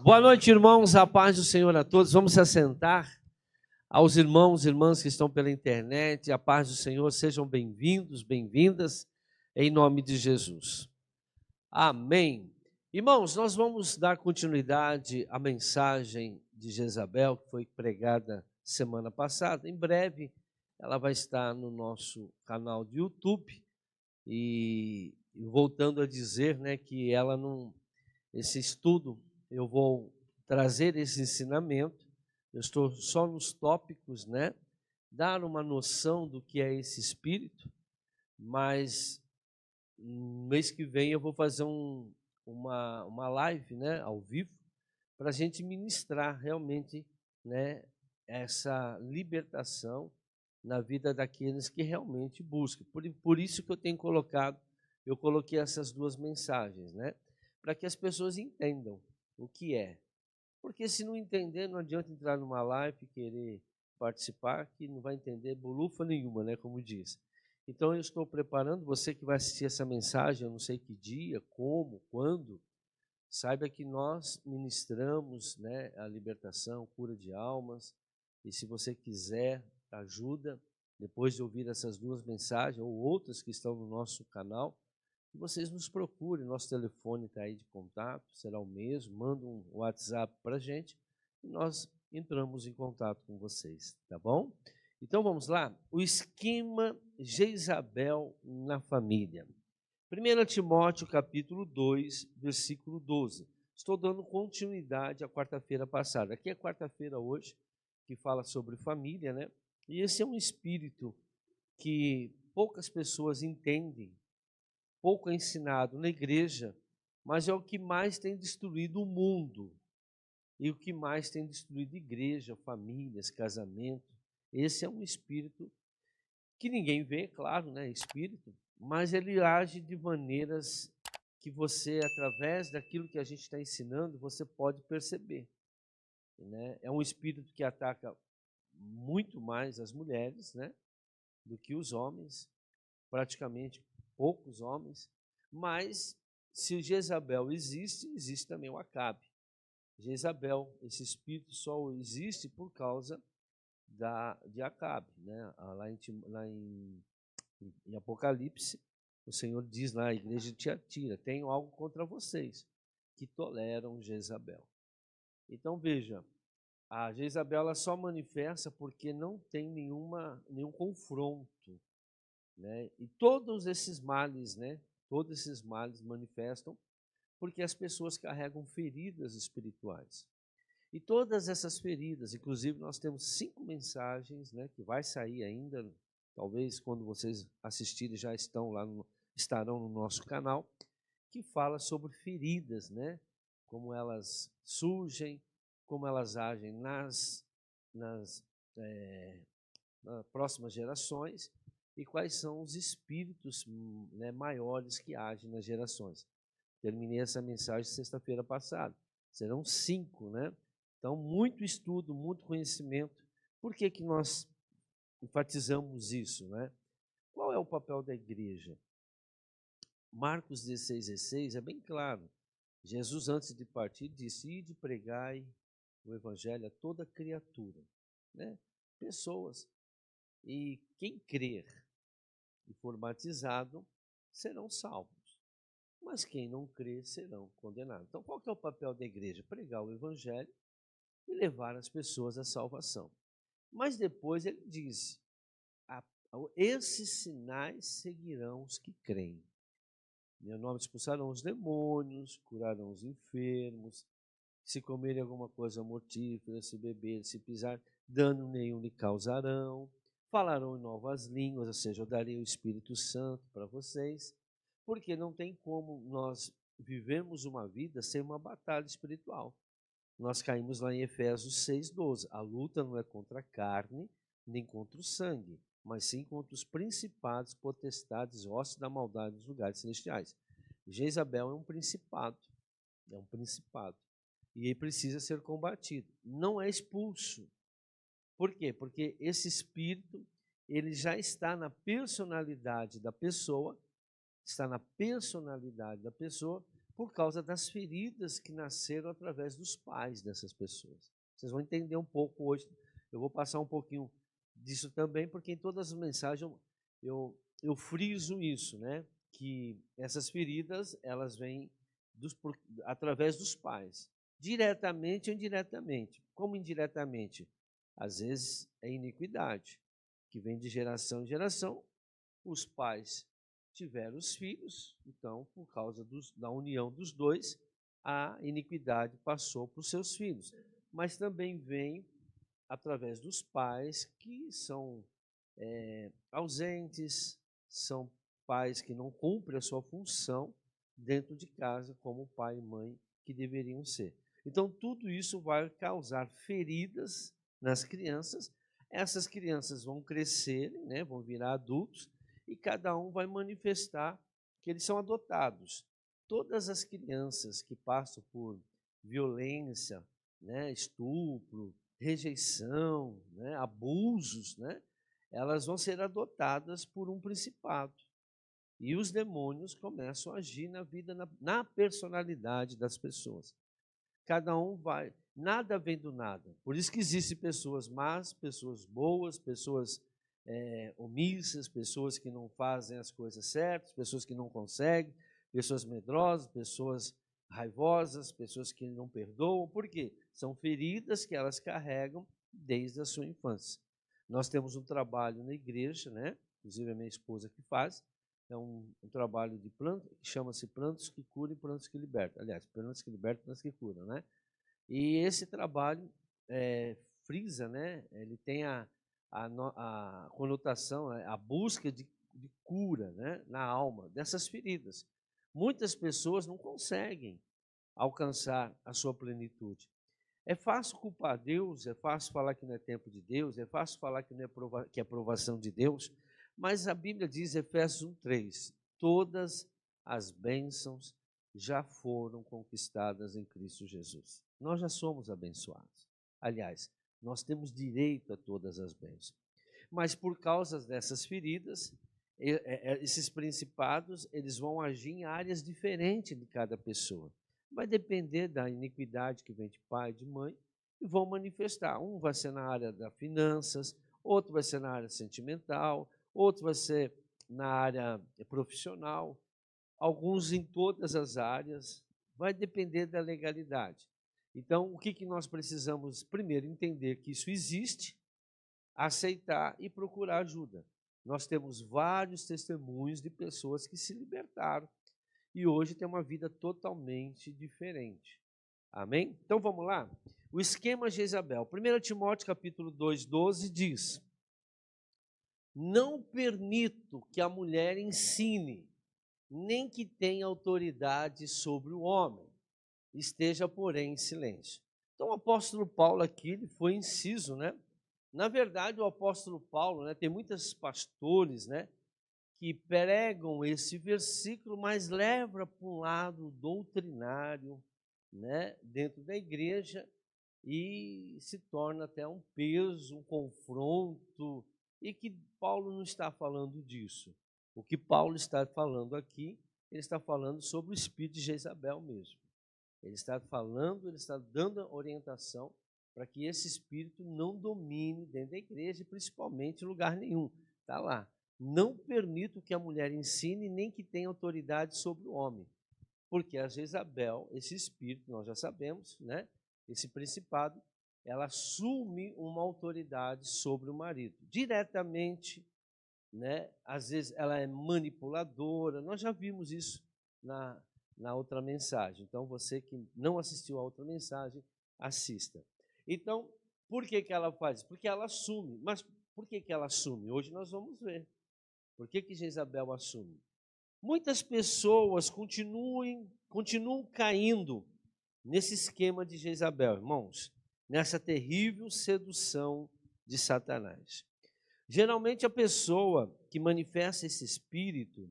Boa noite, irmãos, a paz do Senhor a todos. Vamos se assentar. Aos irmãos e irmãs que estão pela internet, a paz do Senhor, sejam bem-vindos, bem-vindas, em nome de Jesus. Amém. Irmãos, nós vamos dar continuidade à mensagem de Jezabel, que foi pregada semana passada. Em breve, ela vai estar no nosso canal de YouTube. E voltando a dizer, que ela não... Esse estudo, eu vou trazer esse ensinamento. Eu estou só nos tópicos, dar uma noção do que é esse espírito, mas no mês que vem eu vou fazer uma live, ao vivo, para a gente ministrar realmente, essa libertação na vida daqueles que realmente buscam. Por isso que eu coloquei essas duas mensagens, para que as pessoas entendam o que é. Porque se não entender, não adianta entrar numa live e querer participar, que não vai entender bolufa nenhuma, como diz. Então eu estou preparando, você que vai assistir essa mensagem, eu não sei que dia, como, quando, saiba que nós ministramos, a libertação, cura de almas, e se você quiser ajuda, depois de ouvir essas duas mensagens, ou outras que estão no nosso canal, que vocês nos procurem, nosso telefone está aí de contato, será o mesmo, manda um WhatsApp para a gente e nós entramos em contato com vocês, tá bom? Então vamos lá, o esquema Jezabel na família. 1 Timóteo capítulo 2, versículo 12. Estou dando continuidade à quarta-feira passada. Aqui é quarta-feira hoje, que fala sobre família, E esse é um espírito que poucas pessoas entendem, pouco é ensinado na igreja, mas é o que mais tem destruído o mundo e o que mais tem destruído igreja, famílias, casamento. Esse é um espírito que ninguém vê, claro, espírito, mas ele age de maneiras que você, através daquilo que a gente está ensinando, você pode perceber. É um espírito que ataca muito mais as mulheres, do que os homens, praticamente poucos homens, mas se o Jezabel existe, existe também o Acabe. Jezabel, esse espírito só existe por causa de Acabe, lá em Apocalipse, o Senhor diz lá, a igreja de Tiatira, tenho algo contra vocês, que toleram Jezabel. Então veja, a Jezabel ela só manifesta porque não tem nenhum confronto, E todos esses males, todos esses males manifestam porque as pessoas carregam feridas espirituais. E todas essas feridas, inclusive nós temos 5 mensagens, que vai sair ainda, talvez quando vocês assistirem já estarão no nosso canal, que fala sobre feridas, como elas surgem, como elas agem nas próximas gerações e quais são os espíritos maiores que agem nas gerações. Terminei essa mensagem sexta-feira passada. Serão 5, Então, muito estudo, muito conhecimento. Por que nós enfatizamos isso, Qual é o papel da igreja? Marcos 16:6 é bem claro. Jesus, antes de partir, disse: ide pregai o evangelho a toda criatura, Pessoas. E quem crer e for batizado serão salvos, mas quem não crer serão condenados. Então, qual que é o papel da igreja? Pregar o evangelho e levar as pessoas à salvação. Mas depois ele diz: esses sinais seguirão os que creem. Meu nome expulsarão os demônios, curarão os enfermos, se comerem alguma coisa mortífera, se beberem, se pisar, dano nenhum lhe causarão, falarão em novas línguas, ou seja, eu darei o Espírito Santo para vocês, porque não tem como nós vivermos uma vida sem uma batalha espiritual. Nós caímos lá em Efésios 6:12. A luta não é contra a carne, nem contra o sangue, mas sim contra os principados, potestades, hostes da maldade dos lugares celestiais. Jezabel é um principado, e ele precisa ser combatido. Não é expulso. Por quê? Porque esse espírito, ele já está na personalidade da pessoa, por causa das feridas que nasceram através dos pais dessas pessoas. Vocês vão entender um pouco hoje. Eu vou passar um pouquinho disso também, porque em todas as mensagens eu friso isso, né? Que essas feridas, elas vêm através dos pais, diretamente ou indiretamente. Como indiretamente? Às vezes é iniquidade, que vem de geração em geração. Os pais tiveram os filhos, então, por causa da união dos dois, a iniquidade passou para os seus filhos. Mas também vem através dos pais que são ausentes, são pais que não cumprem a sua função dentro de casa como pai e mãe que deveriam ser. Então, tudo isso vai causar feridas nas crianças. Essas crianças vão crescer, né, vão virar adultos, e cada um vai manifestar que eles são adotados. Todas as crianças que passam por violência, né, estupro, rejeição, né, abusos, né, elas vão ser adotadas por um principado. E os demônios começam a agir na vida, na personalidade das pessoas. Cada um vai, nada vem do nada. Por isso que existem pessoas más, pessoas boas, pessoas omissas, pessoas que não fazem as coisas certas, pessoas que não conseguem, pessoas medrosas, pessoas raivosas, pessoas que não perdoam. Por quê? São feridas que elas carregam desde a sua infância. Nós temos um trabalho na igreja, né? Inclusive a minha esposa que faz, é um trabalho de plantas, que chama-se Plantas que Curam e Plantas que Libertam. Aliás, Plantas que Libertam e Plantas que Curam, né? E esse trabalho frisa, né? Ele tem a conotação, a busca de cura, né? Na alma dessas feridas. Muitas pessoas não conseguem alcançar a sua plenitude. É fácil culpar Deus, é fácil falar que não é tempo de Deus, é fácil falar que não é que é aprovação de Deus, mas a Bíblia diz, Efésios 1:3, todas as bênçãos já foram conquistadas em Cristo Jesus. Nós já somos abençoados. Aliás, nós temos direito a todas as bênçãos. Mas por causa dessas feridas, esses principados, eles vão agir em áreas diferentes de cada pessoa. Vai depender da iniquidade que vem de pai e de mãe e vão manifestar. Um vai ser na área das finanças, outro vai ser na área sentimental, outro vai ser na área profissional, alguns em todas as áreas, vai depender da legalidade. Então, o que nós precisamos? Primeiro, entender que isso existe, aceitar e procurar ajuda. Nós temos vários testemunhos de pessoas que se libertaram e hoje têm uma vida totalmente diferente. Amém? Então vamos lá? O esquema Jezabel. 1 Timóteo capítulo 2:12 diz: não permito que a mulher ensine, nem que tenha autoridade sobre o homem. Esteja, porém, em silêncio. Então o apóstolo Paulo aqui, ele foi inciso, né? Na verdade, o apóstolo Paulo, né, tem muitos pastores, né, que pregam esse versículo, mas leva para um lado doutrinário, né, dentro da igreja, e se torna até um peso, um confronto, e que Paulo não está falando disso. O que Paulo está falando aqui, ele está falando sobre o espírito de Jezabel mesmo. Ele está falando, ele está dando orientação para que esse espírito não domine dentro da igreja, principalmente em lugar nenhum. Está lá. Não permito que a mulher ensine, nem que tenha autoridade sobre o homem. Porque a Jezabel, esse espírito, nós já sabemos, né? Esse principado, ela assume uma autoridade sobre o marido, diretamente, né? Às vezes ela é manipuladora, nós já vimos isso na outra mensagem. Então, você que não assistiu a outra mensagem, assista. Então, por que ela faz? Porque ela assume. Mas por que ela assume? Hoje nós vamos ver. Por que Jezabel assume? Muitas pessoas continuam caindo nesse esquema de Jezabel, irmãos, nessa terrível sedução de Satanás. Geralmente a pessoa que manifesta esse espírito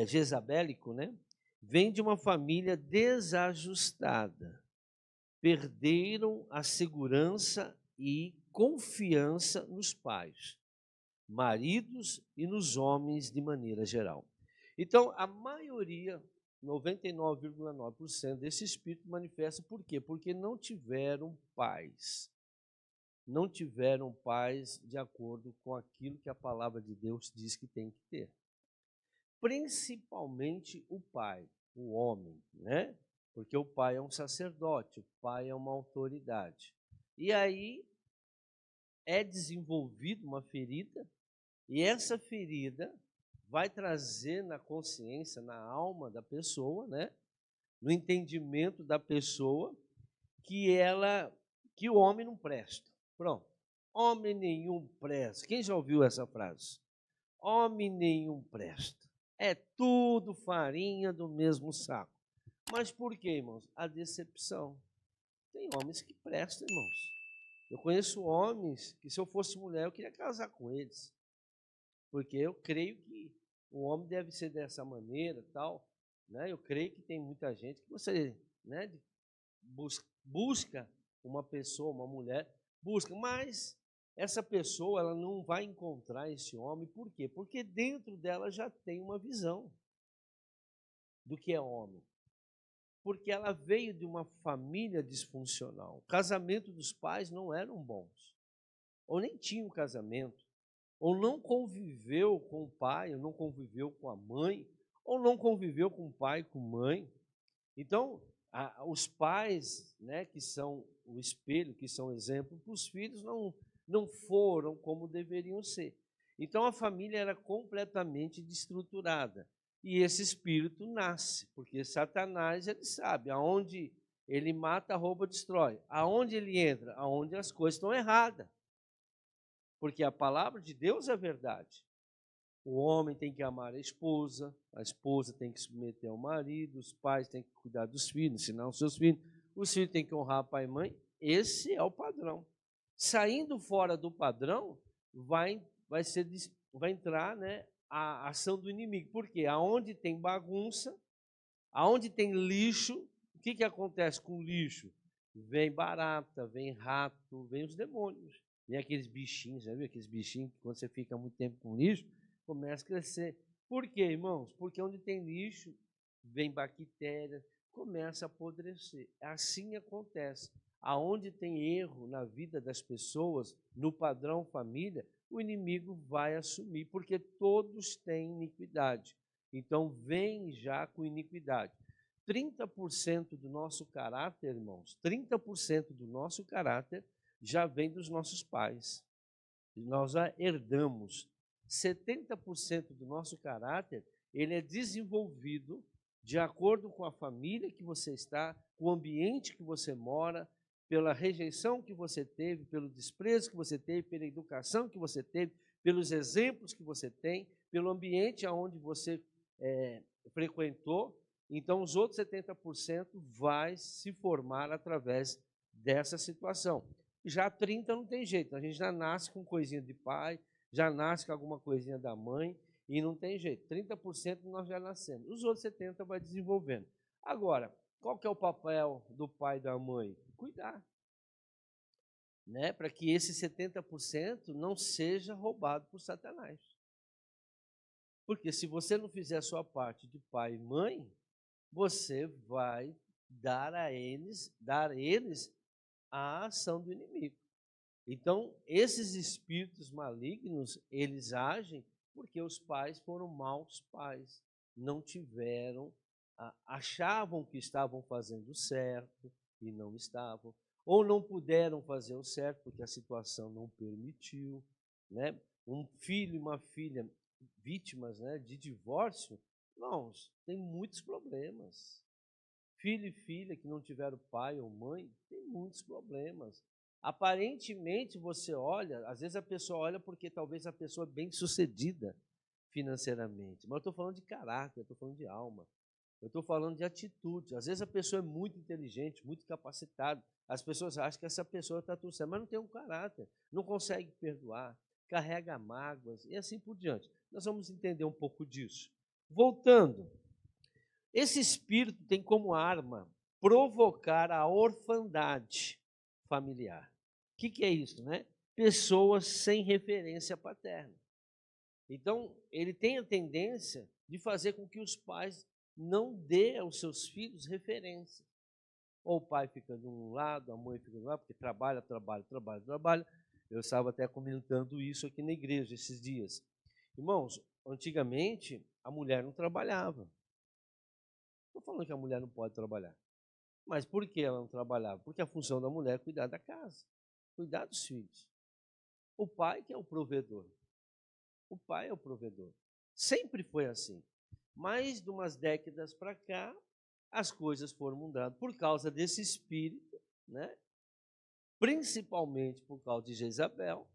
jezabélico, né, vem de uma família desajustada. Perderam a segurança e confiança nos pais, maridos e nos homens de maneira geral. Então, a maioria 99,9% desse espírito manifesta por quê? Porque não tiveram paz. Não tiveram paz de acordo com aquilo que a palavra de Deus diz que tem que ter. Principalmente o pai, o homem, né? Porque o pai é um sacerdote, o pai é uma autoridade. E aí é desenvolvida uma ferida, e essa ferida vai trazer na consciência, na alma da pessoa, né? No entendimento da pessoa, que o homem não presta. Pronto. Homem nenhum presta. Quem já ouviu essa frase? Homem nenhum presta. É tudo farinha do mesmo saco. Mas por quê, irmãos? A decepção. Tem homens que prestam, irmãos. Eu conheço homens que, se eu fosse mulher, eu queria casar com eles. Porque eu creio que o homem deve ser dessa maneira, tal, né? Eu creio que tem muita gente que você, né, busca uma pessoa, uma mulher, busca, mas essa pessoa ela não vai encontrar esse homem, por quê? Porque dentro dela já tem uma visão do que é homem. Porque ela veio de uma família disfuncional. O casamento dos pais não eram bons. Ou nem tinha um casamento. Ou não conviveu com o pai, ou não conviveu com a mãe, ou não conviveu com o pai e com a mãe. Então, os pais, né, que são o espelho, que são exemplo para os filhos, não foram como deveriam ser. Então, a família era completamente destruturada. E esse espírito nasce, porque Satanás, ele sabe, aonde ele mata, rouba, destrói. Aonde ele entra? Aonde as coisas estão erradas. Porque a palavra de Deus é verdade. O homem tem que amar a esposa tem que submeter ao marido, os pais têm que cuidar dos filhos, ensinar os seus os filhos têm que honrar pai e mãe. Esse é o padrão. Saindo fora do padrão, vai entrar, né, a ação do inimigo. Por quê? Aonde tem bagunça, aonde tem lixo, o que acontece com o lixo? Vem barata, vem rato, vem os demônios. Vem aqueles bichinhos, já viu aqueles bichinhos que quando você fica muito tempo com lixo, começa a crescer. Por quê, irmãos? Porque onde tem lixo, vem bactéria, começa a apodrecer. Assim acontece. Aonde tem erro na vida das pessoas, no padrão família, o inimigo vai assumir, porque todos têm iniquidade. Então, vem já com iniquidade. 30% do nosso caráter, irmãos, 30% do nosso caráter já vem dos nossos pais. E nós já herdamos. 70% do nosso caráter, ele é desenvolvido de acordo com a família que você está, com o ambiente que você mora, pela rejeição que você teve, pelo desprezo que você teve, pela educação que você teve, pelos exemplos que você tem, pelo ambiente aonde você frequentou. Então, os outros 70% vai se formar através dessa situação. Já 30% não tem jeito, a gente já nasce com coisinha de pai, já nasce com alguma coisinha da mãe, e não tem jeito. 30% nós já nascemos, os outros 70% vai desenvolvendo. Agora, qual que é o papel do pai e da mãe? Cuidar, né? Para que esse 70% não seja roubado por Satanás. Porque se você não fizer a sua parte de pai e mãe, você vai dar a eles a ação do inimigo. Então, esses espíritos malignos, eles agem porque os pais foram maus pais, não tiveram, achavam que estavam fazendo certo e não estavam, ou não puderam fazer o certo porque a situação não permitiu, né? Um filho e uma filha vítimas, né, de divórcio, irmãos, tem muitos problemas. Filho e filha que não tiveram pai ou mãe, tem muitos problemas. Aparentemente você olha, às vezes a pessoa olha porque talvez a pessoa é bem sucedida financeiramente, mas eu estou falando de caráter, eu estou falando de alma, eu estou falando de atitude. Às vezes a pessoa é muito inteligente, muito capacitada, as pessoas acham que essa pessoa está tudo certo, mas não tem um caráter, não consegue perdoar, carrega mágoas e assim por diante. Nós vamos entender um pouco disso. Voltando, esse espírito tem como arma provocar a orfandade familiar. O que é isso, né? Pessoas sem referência paterna. Então, ele tem a tendência de fazer com que os pais não dê aos seus filhos referência. Ou o pai fica de um lado, a mãe fica do lado, porque trabalha. Eu estava até comentando isso aqui na igreja esses dias. Irmãos, antigamente a mulher não trabalhava. Não estou falando que a mulher não pode trabalhar. Mas por que ela não trabalhava? Porque a função da mulher é cuidar da casa, cuidar dos filhos. O pai que é o provedor. O pai é o provedor. Sempre foi assim. Mas de umas décadas para cá, as coisas foram mudando por causa desse espírito, né? Principalmente por causa de Jezabel.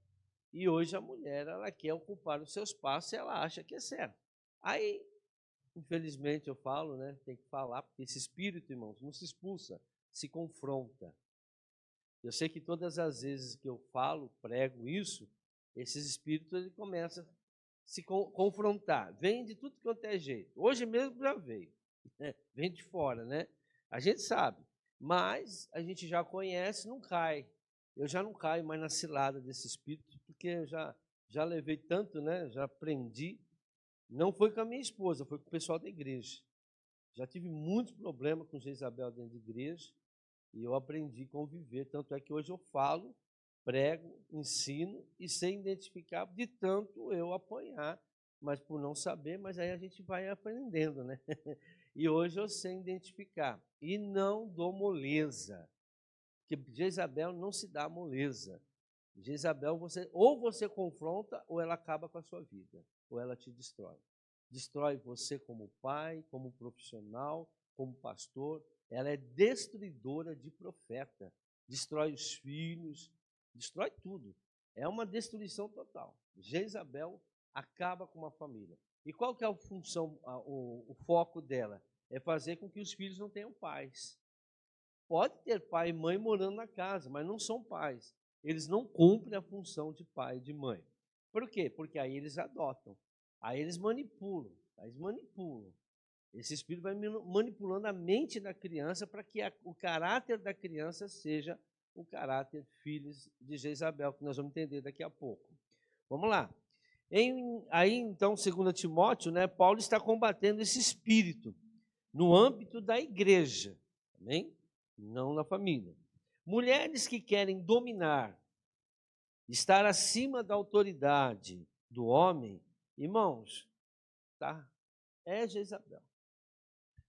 E hoje a mulher, ela quer ocupar o seu espaço e ela acha que é certo. Aí, infelizmente eu falo, né? Tem que falar, porque esse espírito, irmãos, não se expulsa, se confronta. Eu sei que todas as vezes que eu falo, prego isso, esses espíritos ele começam a se confrontar. Vem de tudo quanto é jeito. Hoje mesmo já veio. Né? Vem de fora, né? A gente sabe. Mas a gente já conhece, não cai. Eu já não caio mais na cilada desse espírito, porque eu já levei tanto, né? Já aprendi. Não foi com a minha esposa, foi com o pessoal da igreja. Já tive muitos problemas com Jezabel dentro da igreja. E eu aprendi a conviver, tanto é que hoje eu falo, prego, ensino e sei identificar de tanto eu apanhar, mas por não saber, mas aí a gente vai aprendendo, né? E hoje eu sei identificar e não dou moleza, porque Jezabel não se dá moleza. Jezabel, ou você confronta ou ela acaba com a sua vida, ou ela te destrói. Destrói você como pai, como profissional, como pastor. Ela é destruidora de profeta. Destrói os filhos, destrói tudo. É uma destruição total. Jezabel acaba com uma família. E qual que é a função, o foco dela? É fazer com que os filhos não tenham pais. Pode ter pai e mãe morando na casa, mas não são pais. Eles não cumprem a função de pai e de mãe. Por quê? Porque aí eles adotam. Aí eles manipulam. Esse espírito vai manipulando a mente da criança para que o caráter da criança seja o caráter filhos de Jezabel, que nós vamos entender daqui a pouco. Vamos lá. Aí, então, 2 Timóteo, né, Paulo está combatendo esse espírito no âmbito da igreja, amém? Não na família. Mulheres que querem dominar, estar acima da autoridade do homem, irmãos, tá? É Jezabel.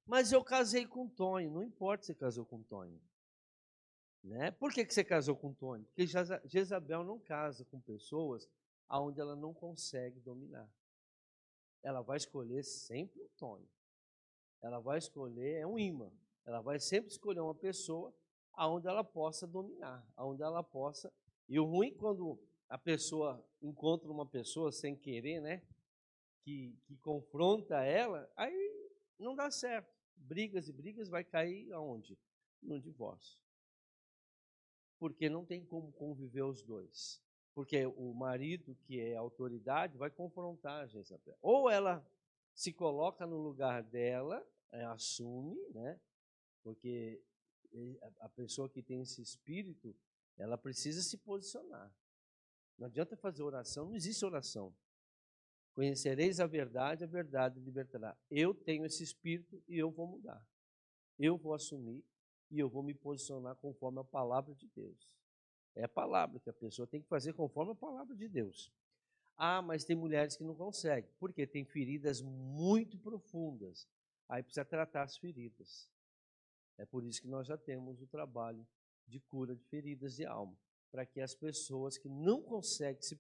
Mas eu casei com Tonho, não importa se você casou com Tonho. Né? Por que você casou com Tonho? Porque Jezabel não casa com pessoas onde ela não consegue dominar. Ela vai escolher sempre o Tonho. Ela vai escolher, é um imã. Ela vai sempre escolher uma pessoa onde ela possa dominar, onde ela possa. E o ruim quando a pessoa encontra uma pessoa sem querer, né? Que confronta ela, aí não dá certo. Brigas e brigas vai cair aonde? No divórcio. Porque não tem como conviver os dois. Porque o marido, que é autoridade, vai confrontar a Jezabel. Ou ela se coloca no lugar dela, assume, né? Porque a pessoa que tem esse espírito, ela precisa se posicionar. Não adianta fazer oração, não existe oração. Conhecereis a verdade libertará. Eu tenho esse espírito e eu vou mudar. Eu vou assumir e eu vou me posicionar conforme a palavra de Deus. É a palavra que a pessoa tem que fazer conforme a palavra de Deus. Ah, mas tem mulheres que não conseguem, porque tem feridas muito profundas. Aí precisa tratar as feridas. É por isso que nós já temos o trabalho de cura de feridas de alma, para que as pessoas que não conseguem se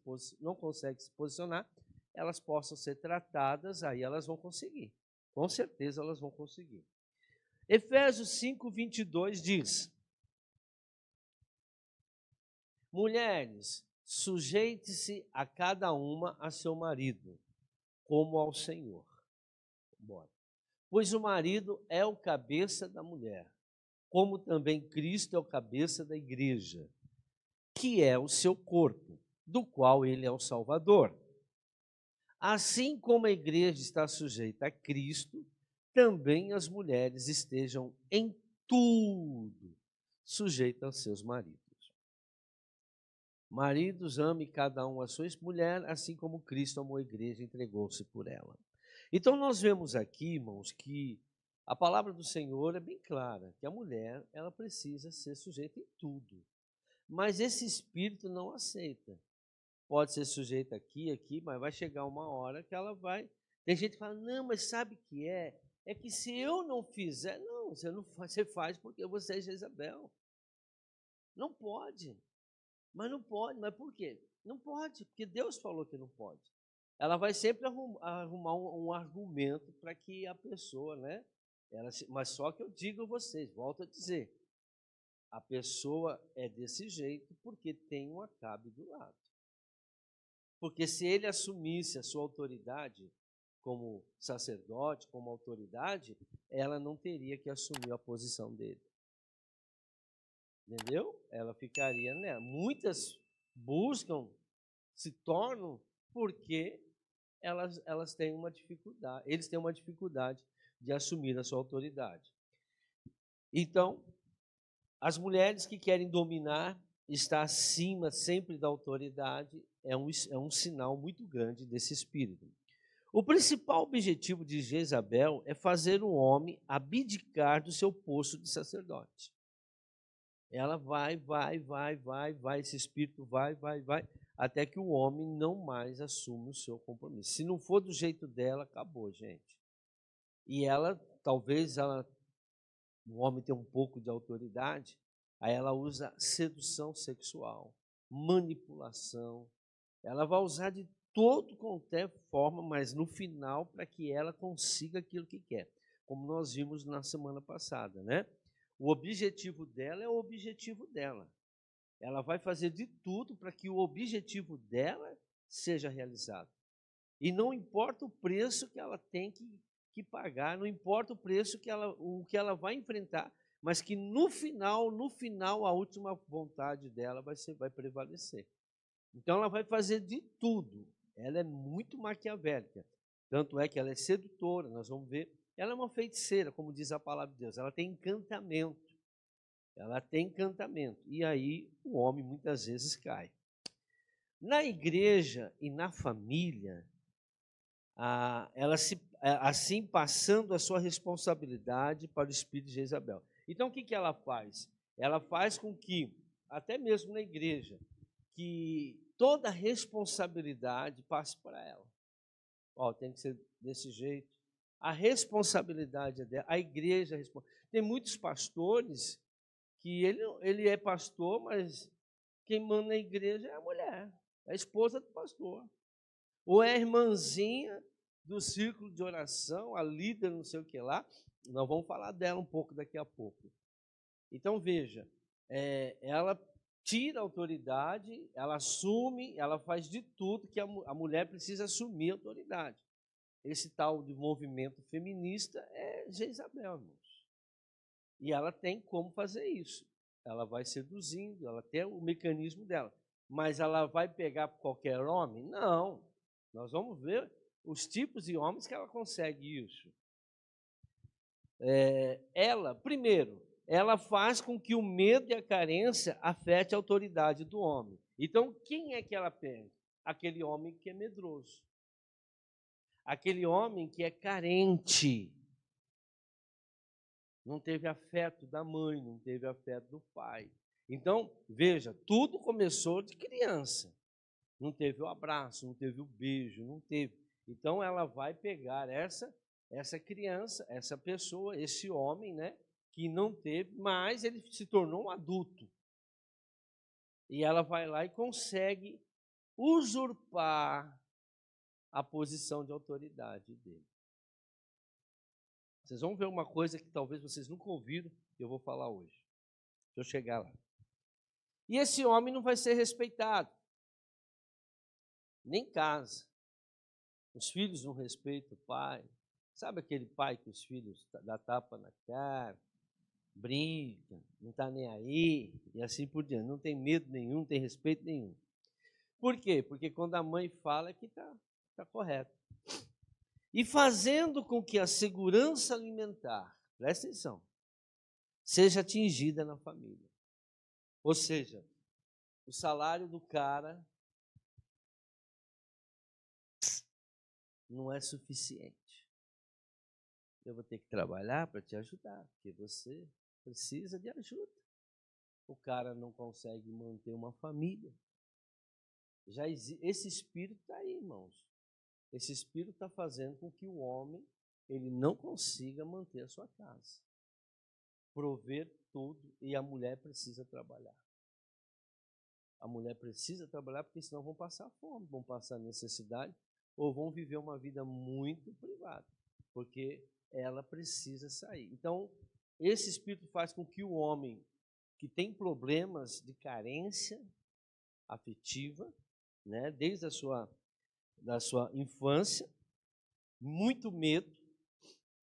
posicionar, elas possam ser tratadas, aí elas vão conseguir. Com certeza elas vão conseguir. Efésios 5:22 diz: mulheres, sujeite-se a cada uma a seu marido, como ao Senhor. Bora. Pois o marido é o cabeça da mulher, como também Cristo é o cabeça da igreja, que é o seu corpo, do qual ele é o Salvador. Assim como a igreja está sujeita a Cristo, também as mulheres estejam em tudo sujeitas aos seus maridos. Maridos, ame cada um a sua mulher, assim como Cristo amou a igreja e entregou-se por ela. Então nós vemos aqui, irmãos, que A palavra do Senhor é bem clara, que a mulher, ela precisa ser sujeita em tudo. Mas esse espírito não aceita. Pode ser sujeita aqui, mas vai chegar uma hora que ela vai... Tem gente que fala, não, mas sabe o que é? É que se eu não fizer... Não, você faz porque você é Jezabel. Não pode. Mas não pode. Mas por quê? Não pode, porque Deus falou que não pode. Ela vai sempre arrumar um argumento para que a pessoa, né? Mas só que eu digo a vocês, volto a dizer, a pessoa é desse jeito porque tem um Acabe do lado. Porque se ele assumisse a sua autoridade como sacerdote, como autoridade, ela não teria que assumir a posição dele. Entendeu? Ela ficaria nela. Muitas buscam, se tornam, porque elas têm uma dificuldade, eles têm uma dificuldade de assumir a sua autoridade. Então, as mulheres que querem dominar, estar acima sempre da autoridade, é um sinal muito grande desse espírito. O principal objetivo de Jezabel é fazer o homem abdicar do seu posto de sacerdote. Ela vai, esse espírito vai, até que o homem não mais assume o seu compromisso. Se não for do jeito dela, acabou, gente. E ela, talvez, o homem tenha um pouco de autoridade, aí ela usa sedução sexual, manipulação, ela vai usar de todo quanto é forma, mas no final, para que ela consiga aquilo que quer, como nós vimos na semana passada, né? O objetivo dela é o objetivo dela. Ela vai fazer de tudo para que o objetivo dela seja realizado. E não importa o preço que ela tem que pagar, não importa o preço o que ela vai enfrentar, mas que no final, a última vontade dela vai prevalecer. Então ela vai fazer de tudo. Ela é muito maquiavélica. Tanto é que ela é sedutora, nós vamos ver. Ela é uma feiticeira, como diz a palavra de Deus. Ela tem encantamento. Ela tem encantamento. E aí o homem muitas vezes cai. Na igreja e na família, ela assim passando a sua responsabilidade para o espírito de Jezabel. Então o que ela faz? Ela faz com que, até mesmo na igreja, que toda a responsabilidade passe para ela. Tem que ser desse jeito. A responsabilidade é dela, a igreja responde. Tem muitos pastores que ele é pastor, mas quem manda na igreja é a mulher, é a esposa do pastor. Ou é a irmãzinha do círculo de oração, a líder, não sei o que lá. Nós vamos falar dela um pouco daqui a pouco. Então, veja, ela tira a autoridade, ela assume, ela faz de tudo que a mulher precisa assumir a autoridade. Esse tal de movimento feminista é Jezabel, irmãos. E ela tem como fazer isso. Ela vai seduzindo, ela tem o mecanismo dela. Mas ela vai pegar qualquer homem? Não. Nós vamos ver os tipos de homens que ela consegue isso. Primeiro, ela faz com que o medo e a carência afete a autoridade do homem. Então, quem é que ela pega? Aquele homem que é medroso. Aquele homem que é carente. Não teve afeto da mãe, não teve afeto do pai. Então, veja, tudo começou de criança. Não teve o abraço, não teve o beijo, não teve. Então, ela vai pegar essa criança, essa pessoa, esse homem, né, que não teve, mas ele se tornou um adulto. E ela vai lá e consegue usurpar a posição de autoridade dele. Vocês vão ver uma coisa que talvez vocês nunca ouviram, que eu vou falar hoje. Deixa eu chegar lá. E esse homem não vai ser respeitado. Nem casa. Os filhos não respeitam o pai. Sabe aquele pai que os filhos dá tapa na cara, brinca, não está nem aí, e assim por diante. Não tem medo nenhum, não tem respeito nenhum. Por quê? Porque quando a mãe fala é que está correto. E fazendo com que a segurança alimentar, presta atenção, seja atingida na família. Ou seja, o salário do cara não é suficiente. eu vou ter que trabalhar para te ajudar, porque você precisa de ajuda. O cara não consegue manter uma família. Esse espírito está aí, irmãos. Esse espírito está fazendo com que o homem ele não consiga manter a sua casa, prover tudo, e a mulher precisa trabalhar. A mulher precisa trabalhar porque senão vão passar fome, vão passar necessidade ou vão viver uma vida muito privada, porque ela precisa sair. Então, esse espírito faz com que o homem que tem problemas de carência afetiva, né, desde da sua infância, muito medo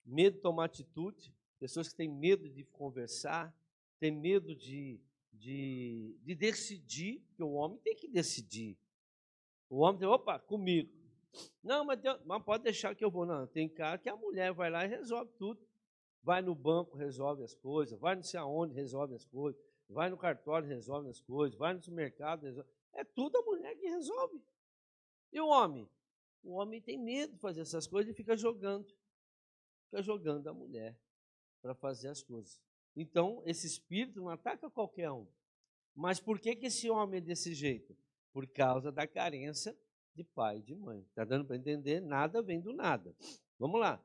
de tomar atitude, pessoas que têm medo de conversar, têm medo de decidir, porque o homem tem que decidir. O homem tem, opa, comigo. Não, mas pode deixar que eu vou. Não, tem cara que a mulher vai lá e resolve tudo. Vai no banco, resolve as coisas, vai não sei aonde, resolve as coisas, vai no cartório, resolve as coisas, vai no supermercado, resolve. É tudo a mulher que resolve. E o homem? O homem tem medo de fazer essas coisas e fica jogando a mulher para fazer as coisas. Então, esse espírito não ataca qualquer um. Mas por que esse homem é desse jeito? Por causa da carência de pai e de mãe. Está dando para entender? Nada vem do nada. Vamos lá.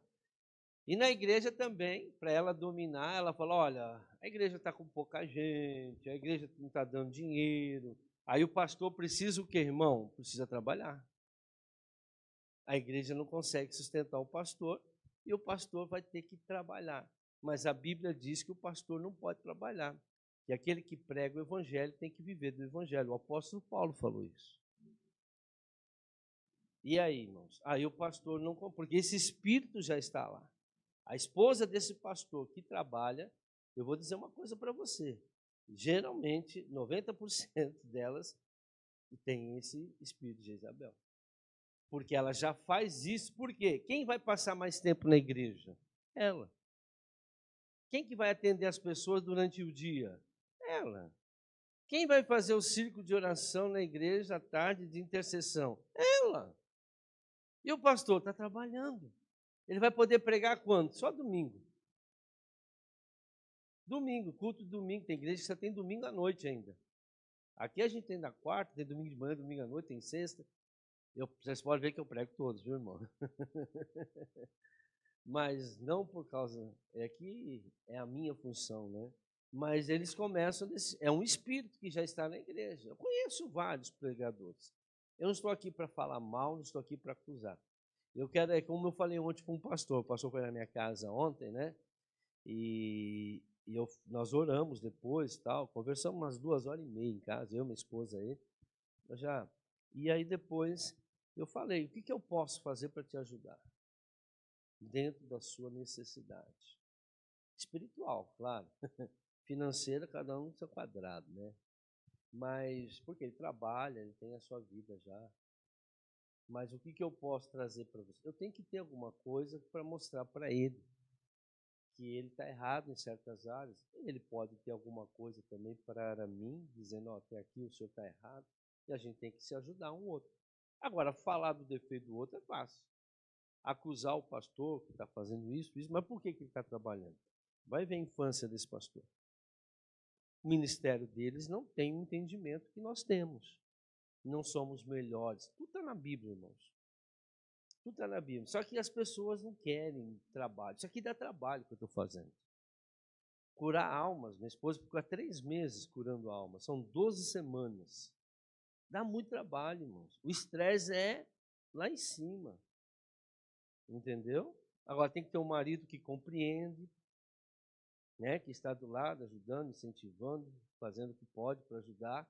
E na igreja também, para ela dominar, ela fala, olha, a igreja está com pouca gente, a igreja não está dando dinheiro. Aí o pastor precisa o quê, irmão? Precisa trabalhar. A igreja não consegue sustentar o pastor e o pastor vai ter que trabalhar. Mas a Bíblia diz que o pastor não pode trabalhar. E aquele que prega o evangelho tem que viver do evangelho. O apóstolo Paulo falou isso. E aí, irmãos? Aí o pastor não... Porque esse espírito já está lá. A esposa desse pastor que trabalha, eu vou dizer uma coisa para você. Geralmente, 90% delas tem esse espírito de Jezabel. Porque ela já faz isso. Por quê? Quem vai passar mais tempo na igreja? Ela. Quem que vai atender as pessoas durante o dia? Ela. Quem vai fazer o círculo de oração na igreja à tarde de intercessão? Ela. E o pastor está trabalhando. Ele vai poder pregar quando? Só domingo. Domingo, culto de domingo. Tem igreja que só tem domingo à noite ainda. Aqui a gente tem na quarta, tem domingo de manhã, domingo à noite, tem sexta. Vocês podem ver que eu prego todos, viu, irmão? Mas não por causa... É que é a minha função, né? Mas eles começam... É um espírito que já está na igreja. Eu conheço vários pregadores. Eu não estou aqui para falar mal, não estou aqui para acusar. Eu quero, como eu falei ontem com um pastor, o pastor foi na minha casa ontem, né? E nós oramos depois, tal, conversamos umas 2h30 em casa, eu e minha esposa aí. E aí depois eu falei, o que eu posso fazer para te ajudar? Dentro da sua necessidade. Espiritual, claro. Financeira, cada um no seu quadrado, né? Mas, porque ele trabalha, ele tem a sua vida já. Mas o que eu posso trazer para você? Eu tenho que ter alguma coisa para mostrar para ele que ele está errado em certas áreas. Ele pode ter alguma coisa também para mim, dizendo, ó, até aqui o senhor está errado, e a gente tem que se ajudar um outro. Agora, falar do defeito do outro é fácil. Acusar o pastor que está fazendo isso, mas por que ele está trabalhando? Vai ver a infância desse pastor. O ministério deles não tem o entendimento que nós temos. Não somos melhores. Tudo está na Bíblia, irmãos. Tudo está na Bíblia. Só que as pessoas não querem trabalho. Isso aqui dá trabalho que eu estou fazendo. Curar almas. Minha esposa ficou há 3 meses curando almas. São 12 semanas. Dá muito trabalho, irmãos. O estresse é lá em cima. Entendeu? Agora tem que ter um marido que compreende, né, que está do lado, ajudando, incentivando, fazendo o que pode para ajudar,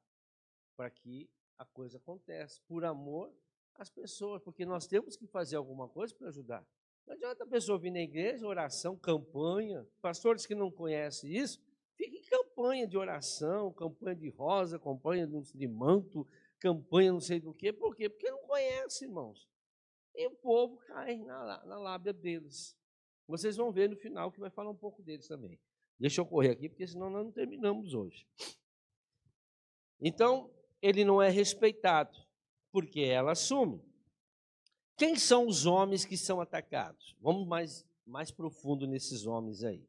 para que a coisa aconteça. Por amor às pessoas, porque nós temos que fazer alguma coisa para ajudar. Não adianta a pessoa vir na igreja, oração, campanha. Pastores que não conhecem isso, fiquem em campanha de oração, campanha de rosa, campanha de manto, campanha não sei do quê. Por quê? Porque não conhece, irmãos. E o povo cai na lábia deles. Vocês vão ver no final que vai falar um pouco deles também. Deixa eu correr aqui, porque senão nós não terminamos hoje. Então, ele não é respeitado, porque ela assume. Quem são os homens que são atacados? Vamos mais mais profundo nesses homens aí.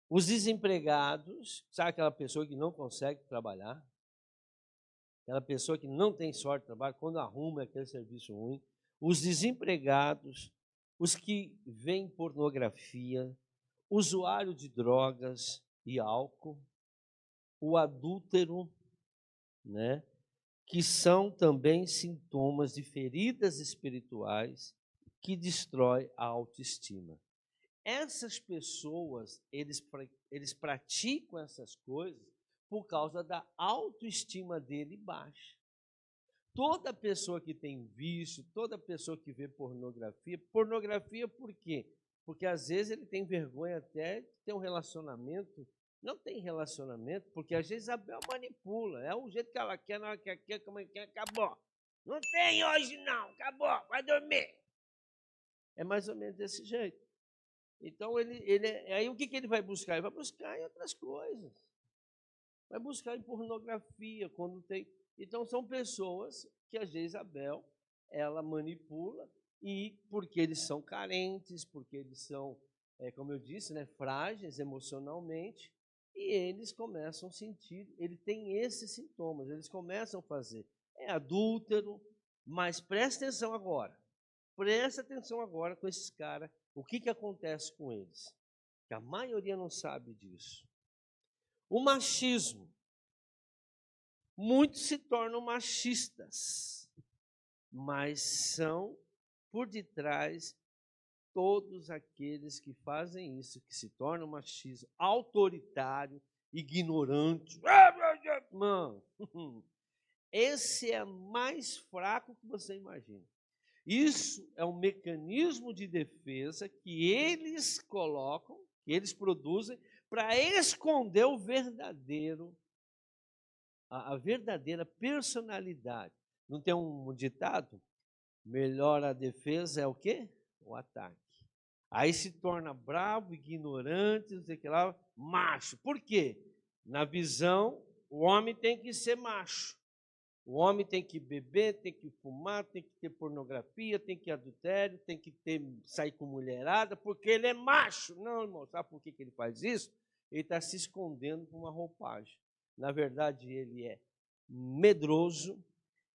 Os desempregados, sabe aquela pessoa que não consegue trabalhar? Aquela pessoa que não tem sorte de trabalho, quando arruma aquele serviço ruim. Os desempregados, os que veem pornografia, usuário de drogas e álcool, o adúltero, né? Que são também sintomas de feridas espirituais que destrói a autoestima. Essas pessoas, eles praticam essas coisas por causa da autoestima dele baixa. Toda pessoa que tem vício, toda pessoa que vê pornografia por quê? Porque às vezes ele tem vergonha até de ter um relacionamento. Não tem relacionamento, porque às vezes a Isabel manipula. É o jeito que ela quer, na hora que ela quer, como é que é, acabou. Não tem hoje não, acabou, vai dormir. É mais ou menos desse jeito. Então, aí o que ele vai buscar? Ele vai buscar em outras coisas. Vai buscar em pornografia, quando tem... Então, são pessoas que a Jezabel, ela manipula, e porque eles são carentes, porque eles são, como eu disse, né, frágeis emocionalmente, e eles começam a sentir, ele tem esses sintomas, eles começam a fazer. É adúltero, mas presta atenção agora. Presta atenção agora com esses caras, o que acontece com eles? Que a maioria não sabe disso. O machismo. Muitos se tornam machistas, mas são, por detrás, todos aqueles que fazem isso, que se tornam machistas, autoritário, ignorante. Mano, esse é mais fraco que você imagina. Isso é um mecanismo de defesa que eles colocam, que eles produzem, para esconder o verdadeiro, a verdadeira personalidade. Não tem um ditado? Melhor a defesa é o quê? O ataque. Aí se torna bravo, ignorante, não sei o que lá, macho. Por quê? Na visão, o homem tem que ser macho. O homem tem que beber, tem que fumar, tem que ter pornografia, tem que adultério, tem que sair com mulherada, porque ele é macho. Não, irmão, sabe por que ele faz isso? Ele está se escondendo com uma roupagem. Na verdade, ele é medroso